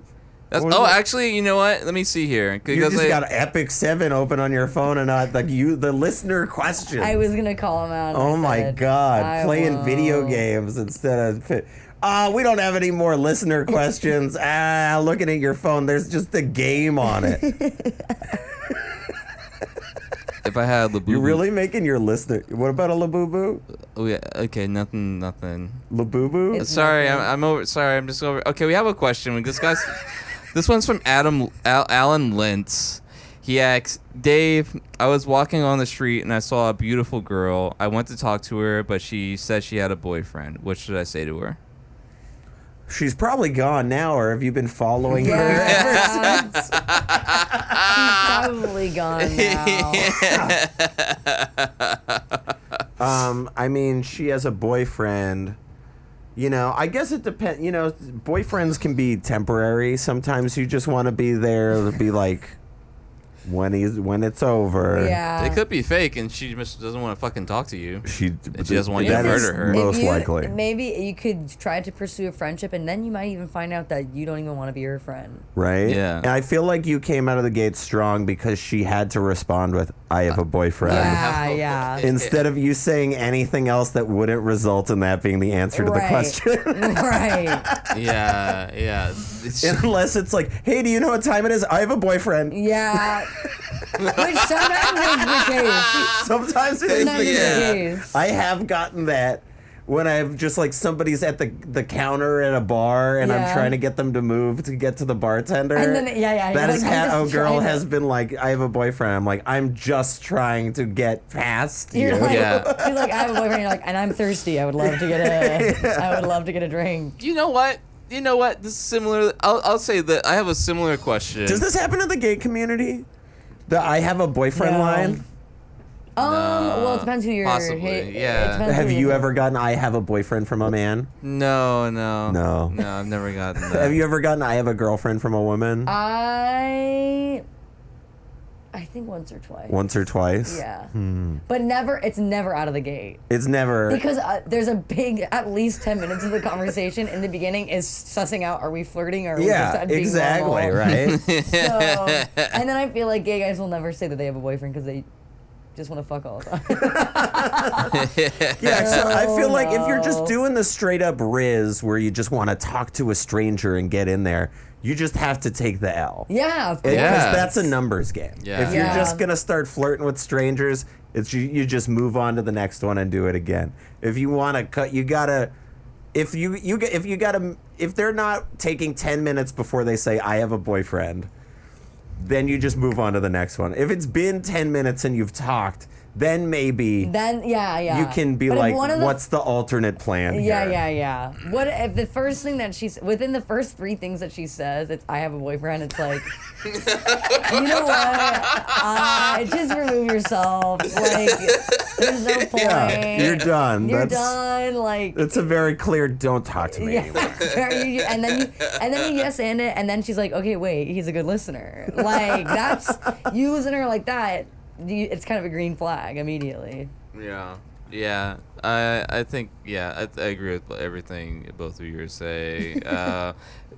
[SPEAKER 2] That's,
[SPEAKER 3] What was it?
[SPEAKER 2] actually, you know what? Let me see here.
[SPEAKER 3] You
[SPEAKER 2] Because
[SPEAKER 3] just got Epic 7 open on your phone and not like the listener question.
[SPEAKER 1] I was gonna call him out. and
[SPEAKER 3] Oh
[SPEAKER 1] I
[SPEAKER 3] my
[SPEAKER 1] said,
[SPEAKER 3] god,
[SPEAKER 1] I
[SPEAKER 3] playing video
[SPEAKER 1] won't.
[SPEAKER 3] games instead of we don't have any more listener questions. Looking at your phone, there's just a game on it.
[SPEAKER 2] if I had Labubu.
[SPEAKER 3] You're really making your listener. What about a Labubu?
[SPEAKER 2] Oh yeah. Okay. Nothing.
[SPEAKER 3] Labubu?
[SPEAKER 1] It's
[SPEAKER 2] Sorry,
[SPEAKER 1] nothing.
[SPEAKER 2] I'm over. Sorry, I'm just over. Okay, we have a question. This guy's. This one's from Alan Lentz. He asks, Dave, I was walking on the street and I saw a beautiful girl. I went to talk to her, but she said she had a boyfriend. What should I say to her?
[SPEAKER 3] She's probably gone now, or have you been following her?
[SPEAKER 1] Yeah. She's probably gone now.
[SPEAKER 3] I mean, she has a boyfriend. You know, I guess it depends. You know, boyfriends can be temporary. Sometimes you just want to be there to be like, when it's over.
[SPEAKER 1] Yeah.
[SPEAKER 2] It could be fake, and she just doesn't want to fucking talk to you.
[SPEAKER 3] She
[SPEAKER 2] doesn't want you to
[SPEAKER 3] that is
[SPEAKER 2] murder her.
[SPEAKER 3] Most
[SPEAKER 1] If you-
[SPEAKER 3] likely.
[SPEAKER 1] Maybe you could try to pursue a friendship, and then you might even find out that you don't even want to be her friend.
[SPEAKER 3] Right?
[SPEAKER 2] Yeah.
[SPEAKER 3] And I feel like you came out of the gate strong because she had to respond with, I have a boyfriend.
[SPEAKER 1] Yeah, yeah.
[SPEAKER 3] Instead of you saying anything else that wouldn't result in that being the answer to the
[SPEAKER 1] Right.
[SPEAKER 3] question.
[SPEAKER 1] Right.
[SPEAKER 2] Yeah.
[SPEAKER 3] Unless it's like, hey, do you know what time it is? I have a boyfriend.
[SPEAKER 1] Yeah. Which sometimes is the case.
[SPEAKER 3] Sometimes it is
[SPEAKER 1] Sometimes
[SPEAKER 3] the
[SPEAKER 1] it's
[SPEAKER 3] case.
[SPEAKER 1] the case.
[SPEAKER 3] I have gotten that when I've just like somebody's at the counter at a bar and I'm
[SPEAKER 1] Yeah.
[SPEAKER 3] trying to get them to move to get to the bartender.
[SPEAKER 1] And then, yeah,
[SPEAKER 3] That
[SPEAKER 1] you're
[SPEAKER 3] is
[SPEAKER 1] like, I'm
[SPEAKER 3] how a
[SPEAKER 1] just
[SPEAKER 3] girl
[SPEAKER 1] trying to-
[SPEAKER 3] has been like, I have a boyfriend. I'm like, I'm just trying to get past you.
[SPEAKER 1] You're like,
[SPEAKER 2] Yeah.
[SPEAKER 1] she's like, I have a boyfriend. You're like, and I'm thirsty. I would love to get I would love to get a drink.
[SPEAKER 2] You know what? This is similar. I'll say that I have a similar question.
[SPEAKER 3] Does this happen in the gay community? The I have a boyfriend
[SPEAKER 1] No.
[SPEAKER 3] line?
[SPEAKER 1] Well, it depends who you're.
[SPEAKER 2] Possibly, yeah.
[SPEAKER 1] it depends
[SPEAKER 3] Have
[SPEAKER 1] who
[SPEAKER 3] you
[SPEAKER 1] you're-
[SPEAKER 3] ever gotten I have a boyfriend from a man?
[SPEAKER 2] No.
[SPEAKER 3] No.
[SPEAKER 2] I've never gotten that.
[SPEAKER 3] Have you ever gotten I have a girlfriend from a woman?
[SPEAKER 1] I think once or twice.
[SPEAKER 3] Once or twice?
[SPEAKER 1] Yeah. But never. It's never out of the gate.
[SPEAKER 3] It's never.
[SPEAKER 1] Because there's a big, at least 10 minutes of the conversation in the beginning is sussing out, are we flirting or are we just
[SPEAKER 3] Yeah,
[SPEAKER 1] being
[SPEAKER 3] exactly,
[SPEAKER 1] normal?
[SPEAKER 3] right?
[SPEAKER 1] So, and then I feel like gay guys will never say that they have a boyfriend because they just want to fuck all the time.
[SPEAKER 3] Yeah, so I feel
[SPEAKER 1] Oh,
[SPEAKER 3] like if you're just
[SPEAKER 1] no.
[SPEAKER 3] doing the straight up riz where you just want to talk to a stranger and get in there, you just have to take the L.
[SPEAKER 1] Yeah, of course.
[SPEAKER 3] Because
[SPEAKER 2] Yeah.
[SPEAKER 3] that's a numbers game.
[SPEAKER 2] Yeah.
[SPEAKER 3] If you're
[SPEAKER 1] Yeah.
[SPEAKER 3] just gonna start flirting with strangers, it's you just move on to the next one and do it again. If you want to cut, you gotta. If they're not taking 10 minutes before they say I have a boyfriend, then you just move on to the next one. If it's been 10 minutes and you've talked, then maybe
[SPEAKER 1] yeah.
[SPEAKER 3] you can be
[SPEAKER 1] But if
[SPEAKER 3] like,
[SPEAKER 1] one of the-
[SPEAKER 3] what's the alternate plan
[SPEAKER 1] Yeah,
[SPEAKER 3] here?
[SPEAKER 1] yeah. What if the first thing that within the first 3 things that she says, it's I have a boyfriend. It's like, you know what? Just remove yourself. Like, there's no point.
[SPEAKER 3] Yeah, you're done.
[SPEAKER 1] You're
[SPEAKER 3] That's-
[SPEAKER 1] done. Like,
[SPEAKER 3] It's a very clear, don't talk to me
[SPEAKER 1] yeah,
[SPEAKER 3] anymore.
[SPEAKER 1] it's very, and then you yes and it, and then she's like, okay, wait, he's a good listener. Like, that's you listen to her like that. It's kind of a green flag immediately.
[SPEAKER 2] Yeah. I think I agree with everything both of you say.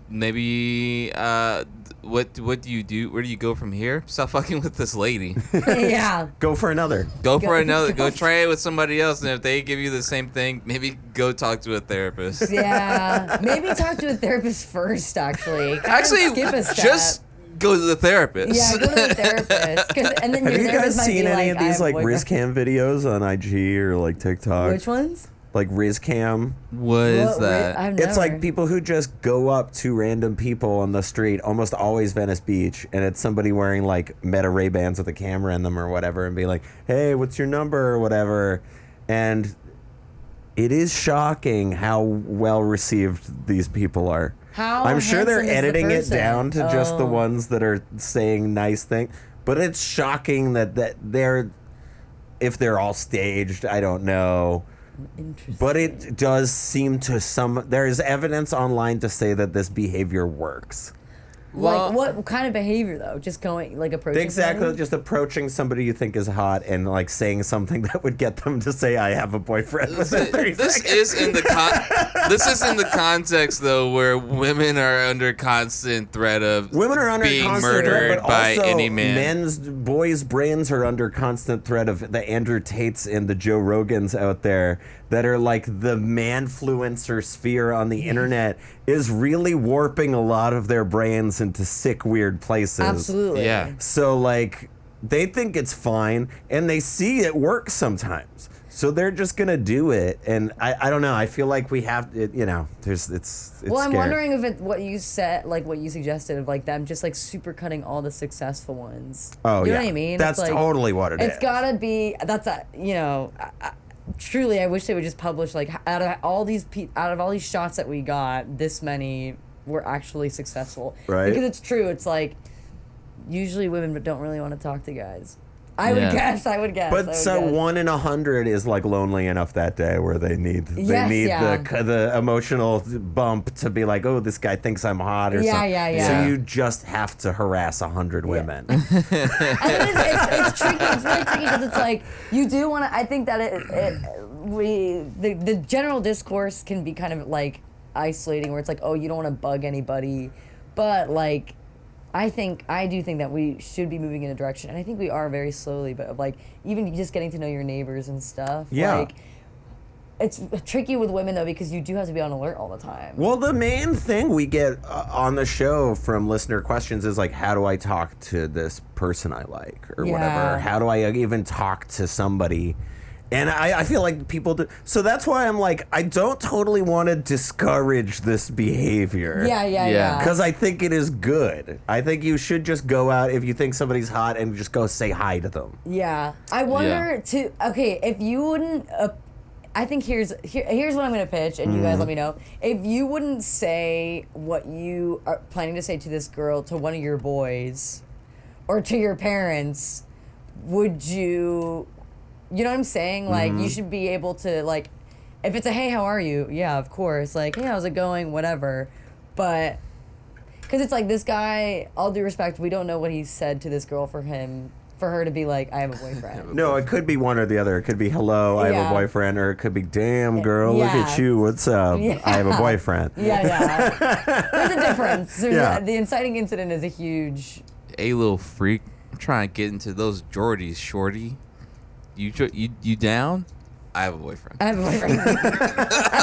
[SPEAKER 2] Maybe what do you do? Where do you go from here? Stop fucking with this lady.
[SPEAKER 1] Yeah.
[SPEAKER 3] Go for another.
[SPEAKER 2] Go for another. Go try it with somebody else, and if they give you the same thing, maybe go talk to a therapist.
[SPEAKER 1] Yeah. Maybe talk to a therapist first. Actually.
[SPEAKER 2] Actually,
[SPEAKER 1] skip a step.
[SPEAKER 2] just go to the therapist.
[SPEAKER 1] Yeah, go to the therapist. And then
[SPEAKER 3] Have
[SPEAKER 1] your
[SPEAKER 3] you
[SPEAKER 1] therapist
[SPEAKER 3] guys
[SPEAKER 1] might
[SPEAKER 3] seen
[SPEAKER 1] be
[SPEAKER 3] any
[SPEAKER 1] like,
[SPEAKER 3] of these
[SPEAKER 1] I have
[SPEAKER 3] like
[SPEAKER 1] a boyfriend.
[SPEAKER 3] Rizcam videos on IG or like TikTok?
[SPEAKER 1] Which ones?
[SPEAKER 3] Like Rizcam.
[SPEAKER 2] What is
[SPEAKER 1] What-
[SPEAKER 2] that?
[SPEAKER 1] I've
[SPEAKER 3] It's
[SPEAKER 1] never.
[SPEAKER 3] like people who just go up to random people on the street, almost always Venice Beach, and it's somebody wearing like Meta Ray-Bans with a camera in them or whatever, and be like, hey, what's your number or whatever. And it is shocking how well received these people are.
[SPEAKER 1] How
[SPEAKER 3] I'm sure they're
[SPEAKER 1] handsome is the
[SPEAKER 3] editing it
[SPEAKER 1] person?
[SPEAKER 3] down to just the
[SPEAKER 1] Oh.
[SPEAKER 3] ones that are saying nice things. But it's shocking that they're, if they're all staged, I don't know.
[SPEAKER 1] Interesting.
[SPEAKER 3] But it does seem to there is evidence online to say that this behavior works.
[SPEAKER 2] Well-
[SPEAKER 1] like what kind of behavior though? Just going like approaching.
[SPEAKER 3] Exactly,
[SPEAKER 1] someone?
[SPEAKER 3] just approaching somebody you think is hot and like saying something that would get them to say, "I have a boyfriend." within 30
[SPEAKER 2] This
[SPEAKER 3] seconds.
[SPEAKER 2] is in the context though where women are under constant threat of
[SPEAKER 3] Women are under
[SPEAKER 2] being
[SPEAKER 3] constant
[SPEAKER 2] murdered
[SPEAKER 3] threat, but
[SPEAKER 2] by
[SPEAKER 3] also
[SPEAKER 2] any man.
[SPEAKER 3] boys' brains are under constant threat of the Andrew Tates and the Joe Rogans out there that are like the manfluencer sphere on the internet is really warping a lot of their brains into sick, weird places.
[SPEAKER 1] Absolutely.
[SPEAKER 2] Yeah.
[SPEAKER 3] So like they think it's fine and they see it work sometimes. So they're just gonna do it, and I don't know. I feel like we have, it's
[SPEAKER 1] Well, I'm
[SPEAKER 3] scary.
[SPEAKER 1] wondering if it what you said, like what you suggested, of like them just like supercutting all the successful ones.
[SPEAKER 3] Oh,
[SPEAKER 1] you know
[SPEAKER 3] yeah.
[SPEAKER 1] what I mean?
[SPEAKER 3] That's
[SPEAKER 1] It's like,
[SPEAKER 3] totally what it
[SPEAKER 1] It's
[SPEAKER 3] is.
[SPEAKER 1] gotta be. That's a truly. I wish they would just publish like out of all these shots that we got, this many were actually successful.
[SPEAKER 3] Right.
[SPEAKER 1] Because it's true. It's like usually women don't really want to talk to guys. I would
[SPEAKER 2] Yeah.
[SPEAKER 1] guess.
[SPEAKER 3] But so 1 in 100 is like lonely enough that day where they need
[SPEAKER 1] Yes, yeah.
[SPEAKER 3] the emotional bump to be like, oh, this guy thinks I'm hot or
[SPEAKER 1] Yeah,
[SPEAKER 3] something.
[SPEAKER 1] yeah.
[SPEAKER 3] So you just have to harass 100 women.
[SPEAKER 1] And it's tricky. It's really tricky because it's like you do want to. I think that the general discourse can be kind of like isolating, where it's like, oh, you don't want to bug anybody, but like. I do think that we should be moving in a direction, and I think we are very slowly, but like even just getting to know your neighbors and stuff.
[SPEAKER 3] Yeah.
[SPEAKER 1] Like, it's tricky with women though because you do have to be on alert all the time.
[SPEAKER 3] Well, the main thing we get on the show from listener questions is like, how do I talk to this person I like or
[SPEAKER 1] Yeah.
[SPEAKER 3] whatever? How do I even talk to somebody? And I feel like people do. So that's why I'm like, I don't totally want to discourage this behavior.
[SPEAKER 2] Yeah.
[SPEAKER 3] Because I think it is good. I think you should just go out if you think somebody's hot and just go say hi to them.
[SPEAKER 1] Yeah, I wonder if you wouldn't. I think here's what I'm gonna pitch, and you guys let me know if you wouldn't say what you are planning to say to this girl to one of your boys, or to your parents. Would you? You know what I'm saying? Like you should be able to like, if it's a hey, how are you? Yeah, of course. Like hey, how's it going? Whatever, but. Because it's like this guy, all due respect, we don't know what he said to this girl for her to be like, I have a boyfriend.
[SPEAKER 3] No, it could be one or the other. It could be hello, I have
[SPEAKER 1] Yeah.
[SPEAKER 3] a boyfriend, or it could be damn girl, look
[SPEAKER 1] Yeah.
[SPEAKER 3] at you, what's up?
[SPEAKER 1] Yeah.
[SPEAKER 3] I have a boyfriend.
[SPEAKER 1] Yeah. There's a difference.
[SPEAKER 3] Yeah.
[SPEAKER 1] The inciting incident is a huge.
[SPEAKER 2] Hey, little freak, I'm trying to get into those Geordies, shorty. You down? I have a boyfriend.
[SPEAKER 1] I have a boyfriend. And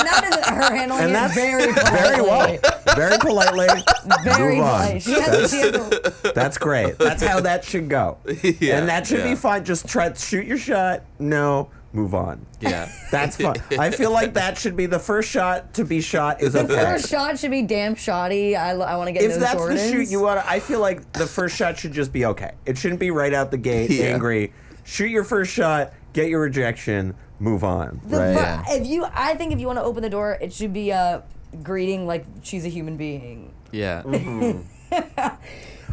[SPEAKER 1] that is her handling
[SPEAKER 3] And
[SPEAKER 1] it
[SPEAKER 3] that's
[SPEAKER 1] very politely.
[SPEAKER 3] very well. Very politely.
[SPEAKER 1] Very
[SPEAKER 3] Move on.
[SPEAKER 1] polite. She has a,
[SPEAKER 3] That's great. That's how that should go.
[SPEAKER 2] Yeah,
[SPEAKER 3] And that should
[SPEAKER 2] yeah.
[SPEAKER 3] be fine. Just try to shoot your shot. No, move on.
[SPEAKER 2] Yeah.
[SPEAKER 3] That's fine. I feel like that should be the first shot to be shot is
[SPEAKER 1] the
[SPEAKER 3] okay.
[SPEAKER 1] first shot should be damn shoddy. I want to get
[SPEAKER 3] If
[SPEAKER 1] those
[SPEAKER 3] that's
[SPEAKER 1] Jordans.
[SPEAKER 3] the shoot you want, I feel like the first shot should just be okay. It shouldn't be right out the gate,
[SPEAKER 2] Yeah.
[SPEAKER 3] angry. Shoot your first shot, get your rejection, move on.
[SPEAKER 2] Right.
[SPEAKER 1] I think if you want to open the door, it should be a greeting like she's a human being.
[SPEAKER 2] Yeah.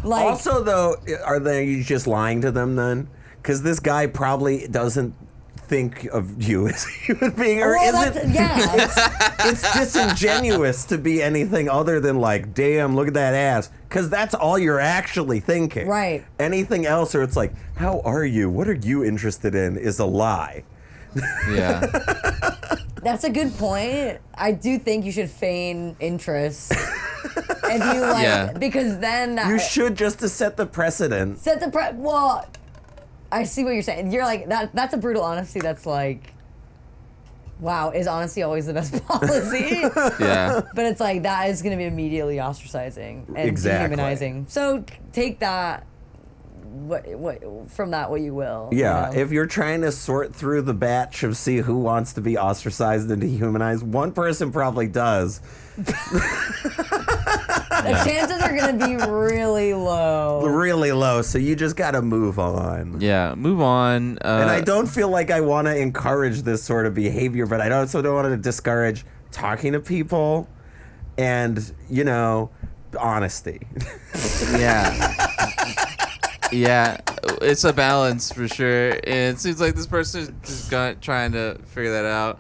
[SPEAKER 1] Like,
[SPEAKER 3] Also, though, are they just lying to them then? Because this guy probably doesn't think of you as a human being, or it's disingenuous to be anything other than like, damn, look at that ass, because that's all you're actually thinking.
[SPEAKER 1] Right.
[SPEAKER 3] Anything else, or it's like, how are you? What are you interested in? Is a lie.
[SPEAKER 2] Yeah.
[SPEAKER 1] That's a good point. I do think you should feign interest. If you like, because then
[SPEAKER 3] You should, just to set the precedent.
[SPEAKER 1] Well, I see what you're saying. You're like that. That's a brutal honesty. That's like, wow, is honesty always the best policy?
[SPEAKER 2] Yeah.
[SPEAKER 1] But it's like that is going to be immediately ostracizing and dehumanizing. So take that. What from that what you will.
[SPEAKER 3] Yeah,
[SPEAKER 1] you know?
[SPEAKER 3] if you're trying to sort through the batch of see who wants to be ostracized and dehumanized, one person probably does.
[SPEAKER 1] The chances are going to be really low.
[SPEAKER 3] Really low, so you just got to move on.
[SPEAKER 2] Yeah, move on.
[SPEAKER 3] And I don't feel like I want to encourage this sort of behavior, but I also don't want to discourage talking to people and, honesty.
[SPEAKER 2] Yeah. Yeah, it's a balance for sure. And it seems like this person is just trying to figure that out.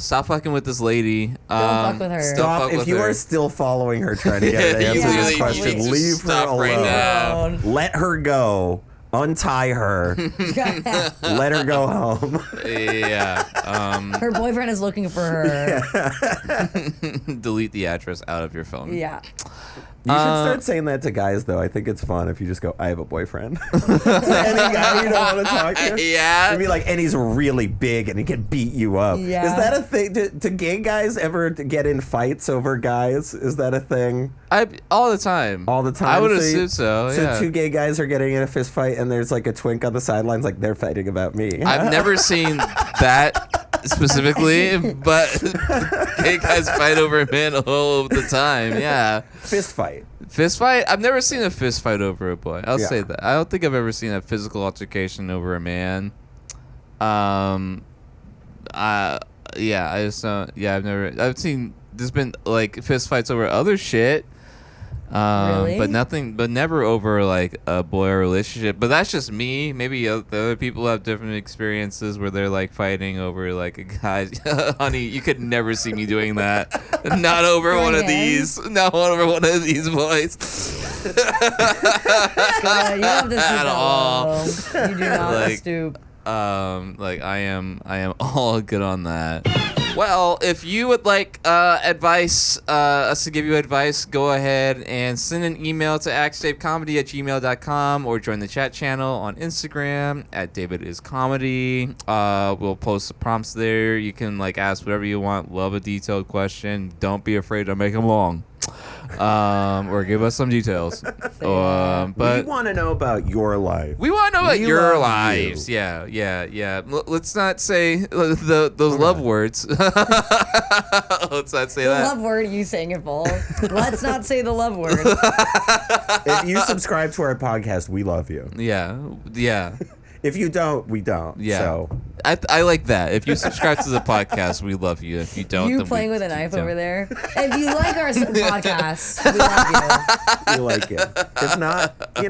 [SPEAKER 2] Stop fucking with this lady.
[SPEAKER 1] Don't fuck with her.
[SPEAKER 3] Stop. If you are still following her trying to get an answer to this question, leave her alone.
[SPEAKER 2] Right now.
[SPEAKER 3] Let her go. Untie her. Let her go home.
[SPEAKER 2] Yeah.
[SPEAKER 1] Her boyfriend is looking for her.
[SPEAKER 2] Delete the address out of your phone.
[SPEAKER 1] Yeah.
[SPEAKER 3] You should start saying that to guys, though. I think it's fun if you just go, I have a boyfriend. Any guy you don't want to talk to.
[SPEAKER 2] Yeah.
[SPEAKER 3] And be like, and he's really big and he can beat you up.
[SPEAKER 1] Yeah.
[SPEAKER 3] Is that a thing? Do gay guys ever get in fights over guys? Is that a thing?
[SPEAKER 2] All the time.
[SPEAKER 3] All the time?
[SPEAKER 2] I would assume so, yeah.
[SPEAKER 3] So two gay guys are getting in a fist fight and there's like a twink on the sidelines like they're fighting about me.
[SPEAKER 2] I've never seen that specifically, but gay guys fight over men all the time. Yeah.
[SPEAKER 3] Fist fight.
[SPEAKER 2] Fist fight? I've never seen a fist fight over a boy. I'll say that. I don't think I've ever seen a physical altercation over a man. I just don't. Yeah, I've seen. There's been like fist fights over other shit.
[SPEAKER 1] Really?
[SPEAKER 2] But never over like a boy relationship. But that's just me. Maybe the other people have different experiences where they're like fighting over like a guy. Honey, you could never see me doing that. Not over one of these. Not over one of these boys.
[SPEAKER 1] You don't have to stoop
[SPEAKER 2] At all.
[SPEAKER 1] low. You do not stoop.
[SPEAKER 2] Like I am all good on that. Well, if you would like advice, us to give you advice, go ahead and send an email to axdavecomedy@gmail.com or join the chat channel on Instagram @DavidIsComedy. We'll post the prompts there. You can like ask whatever you want. Love a detailed question. Don't be afraid to make them long. Or give us some details. But
[SPEAKER 3] we want to know about your life.
[SPEAKER 2] We want to know about your lives. You. Yeah. Let's not say those love words. Let's not say that.
[SPEAKER 1] The love word, you saying it, Paul. Let's not say the love word.
[SPEAKER 3] If you subscribe to our podcast, we love you.
[SPEAKER 2] Yeah.
[SPEAKER 3] If you don't, we don't.
[SPEAKER 2] Yeah.
[SPEAKER 3] So.
[SPEAKER 2] I like that. If you subscribe to the podcast, we love you. If you don't,
[SPEAKER 1] You
[SPEAKER 2] then
[SPEAKER 1] playing
[SPEAKER 2] we
[SPEAKER 1] with a knife
[SPEAKER 2] don't.
[SPEAKER 1] over there. If you like our podcast, we love
[SPEAKER 3] You like it. If not, I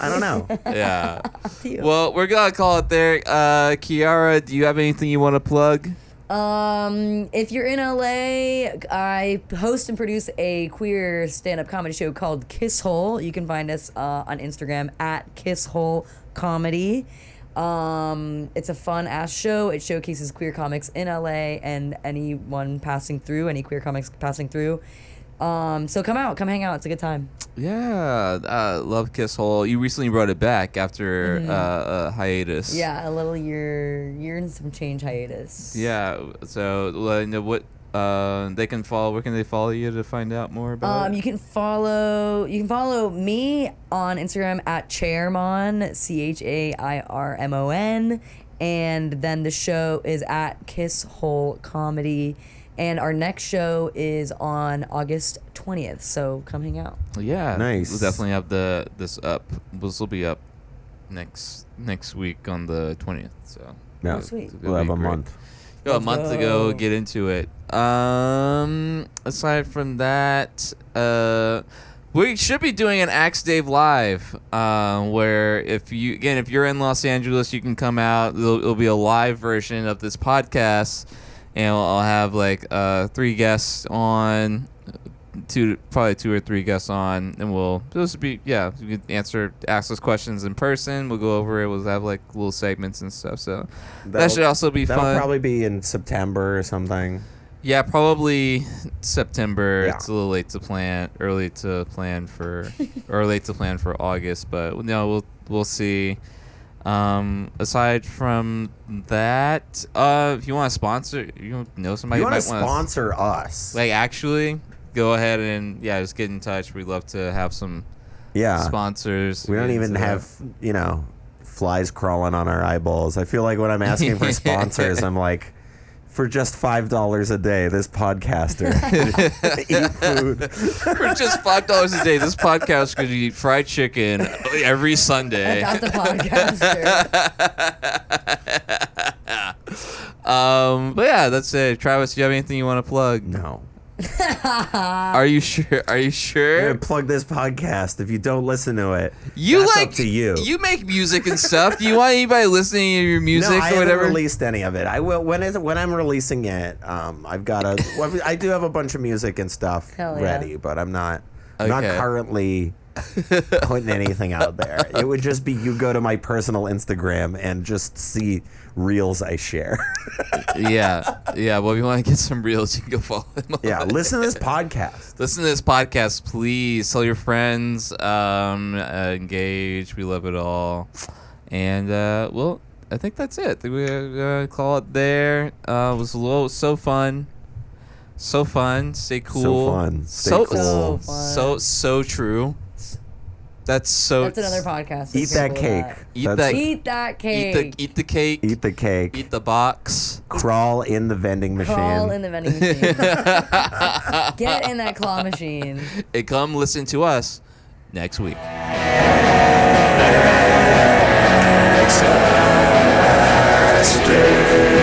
[SPEAKER 3] don't know.
[SPEAKER 2] Yeah.
[SPEAKER 1] you.
[SPEAKER 2] Well, we're gonna call it there. Chiara, do you have anything you want to plug?
[SPEAKER 1] If you're in LA, I host and produce a queer stand-up comedy show called Kiss Hole. You can find us on Instagram @KissHoleComedy. It's a fun ass show. It showcases queer comics in LA and anyone passing through, any queer comics passing through. So come hang out. It's a good time.
[SPEAKER 2] Yeah, love Kiss Hole. You recently brought it back after a hiatus.
[SPEAKER 1] Yeah, a little year and some change hiatus.
[SPEAKER 2] Yeah. So what they can follow. Where can they follow you to find out more about it?
[SPEAKER 1] You can follow me on Instagram @Chairmon, CHAIRMON, and then the show is @Kiss Hole Comedy, and our next show is on August 20th. So come hang out.
[SPEAKER 2] Yeah,
[SPEAKER 3] Nice.
[SPEAKER 2] We'll definitely have this up. This will be up next week on the 20th. So
[SPEAKER 3] No,
[SPEAKER 1] Oh, sweet.
[SPEAKER 3] we'll have a month.
[SPEAKER 2] A month to go.
[SPEAKER 1] go.
[SPEAKER 2] Get into it. Aside from that, we should be doing an Axe Dave live, where if you're in Los Angeles, you can come out. It'll be a live version of this podcast, and I'll have like 3 guests on, probably 2 or 3 guests on, and you can ask us questions in person. We'll go over it. We'll have like little segments and stuff. So that should also be fun.
[SPEAKER 3] That'll probably be in September or something.
[SPEAKER 2] Yeah, probably September.
[SPEAKER 3] Yeah.
[SPEAKER 2] It's a little late to plan. Late to plan for August, but we'll see. Aside from that, if you want to sponsor, somebody
[SPEAKER 3] You
[SPEAKER 2] who
[SPEAKER 3] want
[SPEAKER 2] might
[SPEAKER 3] to
[SPEAKER 2] want
[SPEAKER 3] sponsor us?
[SPEAKER 2] like actually go ahead and just get in touch. We'd love to have some sponsors.
[SPEAKER 3] We don't even have flies crawling on our eyeballs. I feel like when I'm asking for sponsors, I'm like, for just $5 a day, this podcaster eat food.
[SPEAKER 2] For just $5 a day, this podcast could eat fried chicken every Sunday.
[SPEAKER 1] I got the podcaster.
[SPEAKER 2] But yeah, that's it. Travis, do you have anything you want to plug?
[SPEAKER 3] No.
[SPEAKER 2] Are you sure? Are you
[SPEAKER 3] I'm
[SPEAKER 2] sure?
[SPEAKER 3] gonna plug this podcast. If you don't listen to it,
[SPEAKER 2] You
[SPEAKER 3] that's
[SPEAKER 2] like
[SPEAKER 3] up to you.
[SPEAKER 2] You make music and stuff. Do you want anybody listening to your music
[SPEAKER 3] no, I
[SPEAKER 2] or
[SPEAKER 3] haven't
[SPEAKER 2] whatever?
[SPEAKER 3] released any of it. I will when I'm releasing it. I've got I do have a bunch of music and stuff
[SPEAKER 1] Hell yeah.
[SPEAKER 3] ready, but I'm not currently putting anything out there. It would just be you go to my personal Instagram and just see reels I share.
[SPEAKER 2] Yeah. Well, if you want to get some reels, you can go follow them.
[SPEAKER 3] Yeah, listen to this podcast.
[SPEAKER 2] Listen to this podcast, please. Tell your friends. Engage. We love it all. And well, I think that's it. We're gonna call it there. It was so fun. So fun. Stay cool.
[SPEAKER 3] So fun. Stay
[SPEAKER 2] So
[SPEAKER 3] cool.
[SPEAKER 1] fun.
[SPEAKER 2] So true. That's
[SPEAKER 1] another podcast.
[SPEAKER 3] Eat that cake.
[SPEAKER 2] Eat that.
[SPEAKER 1] Eat that cake.
[SPEAKER 2] Eat the cake.
[SPEAKER 3] Eat the cake.
[SPEAKER 2] Eat the box.
[SPEAKER 3] Crawl in the vending machine.
[SPEAKER 1] Crawl in the vending machine. Get in that claw machine.
[SPEAKER 2] And come listen to us next week.
[SPEAKER 4] Next